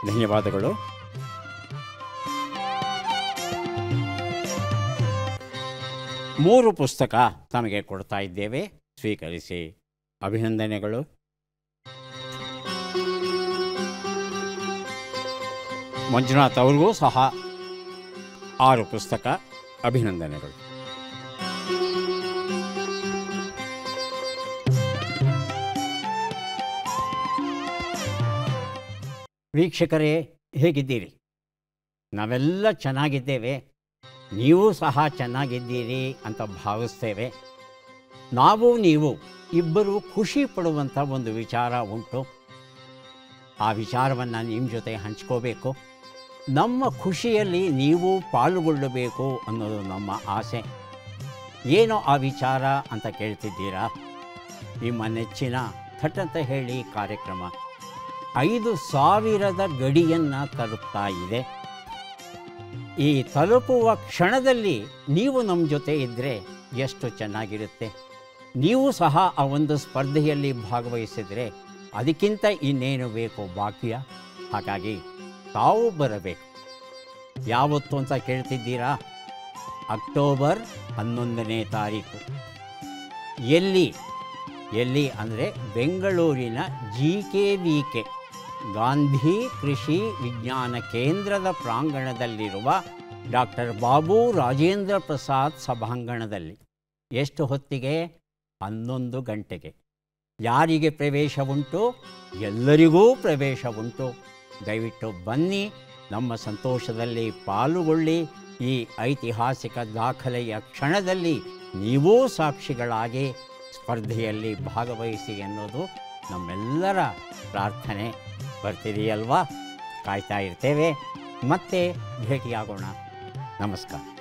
A: ಧನ್ಯವಾದಗಳು. ಮೂರು ಪುಸ್ತಕ ತಮಗೆ ಕೊಡ್ತಾ ಇದ್ದೇವೆ, ಸ್ವೀಕರಿಸಿ. ಅಭಿನಂದನೆಗಳು. ಮಂಜುನಾಥ್ ಅವ್ರಿಗೂ ಸಹ 6 ಪುಸ್ತಕ, ಅಭಿನಂದನೆಗಳು. ವೀಕ್ಷಕರೇ, ಹೇಗಿದ್ದೀರಿ? ನಾವೆಲ್ಲ ಚೆನ್ನಾಗಿದ್ದೇವೆ, ನೀವು ಸಹ ಚೆನ್ನಾಗಿದ್ದೀರಿ ಅಂತ ಭಾವಿಸ್ತೇವೆ. ನೀವು ಇಬ್ಬರು ಖುಷಿ ಪಡುವಂಥ ಒಂದು ವಿಚಾರ ಉಂಟು. ಆ ವಿಚಾರವನ್ನು ನಿಮ್ಮ ಜೊತೆ ಹಂಚ್ಕೋಬೇಕು. ನಮ್ಮ ಖುಷಿಯಲ್ಲಿ ನೀವು ಪಾಲ್ಗೊಳ್ಳಬೇಕು ಅನ್ನೋದು ನಮ್ಮ ಆಸೆ. ಏನೋ ಆ ವಿಚಾರ ಅಂತ ಕೇಳ್ತಿದ್ದೀರಾ? ನಿಮ್ಮ ನೆಚ್ಚಿನ ಥಟ್ ಅಂತ ಹೇಳಿ ಕಾರ್ಯಕ್ರಮ 5,000 ಗಡಿಯನ್ನು ತಲುಪ್ತಾ ಇದೆ. ಈ ತಲುಪುವ ಕ್ಷಣದಲ್ಲಿ ನೀವು ನಮ್ಮ ಜೊತೆ ಇದ್ದರೆ ಎಷ್ಟು ಚೆನ್ನಾಗಿರುತ್ತೆ. ನೀವು ಸಹ ಆ ಒಂದು ಸ್ಪರ್ಧೆಯಲ್ಲಿ ಭಾಗವಹಿಸಿದರೆ ಅದಕ್ಕಿಂತ ಇನ್ನೇನು ಬೇಕು ಭಾಗ್ಯ. ಹಾಗಾಗಿ ತಾವು ಬರಬೇಕು. ಯಾವತ್ತು ಅಂತ ಕೇಳ್ತಿದ್ದೀರಾ? ಅಕ್ಟೋಬರ್ 11ನೇ ತಾರೀಕು. ಎಲ್ಲಿ ಅಂದರೆ ಬೆಂಗಳೂರಿನ GKVK ಗಾಂಧಿ ಕೃಷಿ ವಿಜ್ಞಾನ ಕೇಂದ್ರದ ಪ್ರಾಂಗಣದಲ್ಲಿರುವ ಡಾಕ್ಟರ್ ಬಾಬು ರಾಜೇಂದ್ರ ಪ್ರಸಾದ್ ಸಭಾಂಗಣದಲ್ಲಿ. ಎಷ್ಟು ಹೊತ್ತಿಗೆ? 11 ಗಂಟೆಗೆ. ಯಾರಿಗೆ ಪ್ರವೇಶ ಉಂಟು? ಎಲ್ಲರಿಗೂ ಪ್ರವೇಶ ಉಂಟು. ದಯವಿಟ್ಟು ಬನ್ನಿ, ನಮ್ಮ ಸಂತೋಷದಲ್ಲಿ ಪಾಲುಗೊಳ್ಳಿ. ಈ ಐತಿಹಾಸಿಕ ದಾಖಲೆಯ ಕ್ಷಣದಲ್ಲಿ ನೀವೂ ಸಾಕ್ಷಿಗಳಾಗಿ ಸ್ಪರ್ಧೆಯಲ್ಲಿ ಭಾಗವಹಿಸಿ ಎನ್ನುವುದು ನಮ್ಮೆಲ್ಲರ ಪ್ರಾರ್ಥನೆ. ಬರ್ತೀರಿ ಅಲ್ವಾ? ಕಾಯ್ತಾ ಇರ್ತೇವೆ. ಮತ್ತೆ ಭೇಟಿಯಾಗೋಣ. ನಮಸ್ಕಾರ.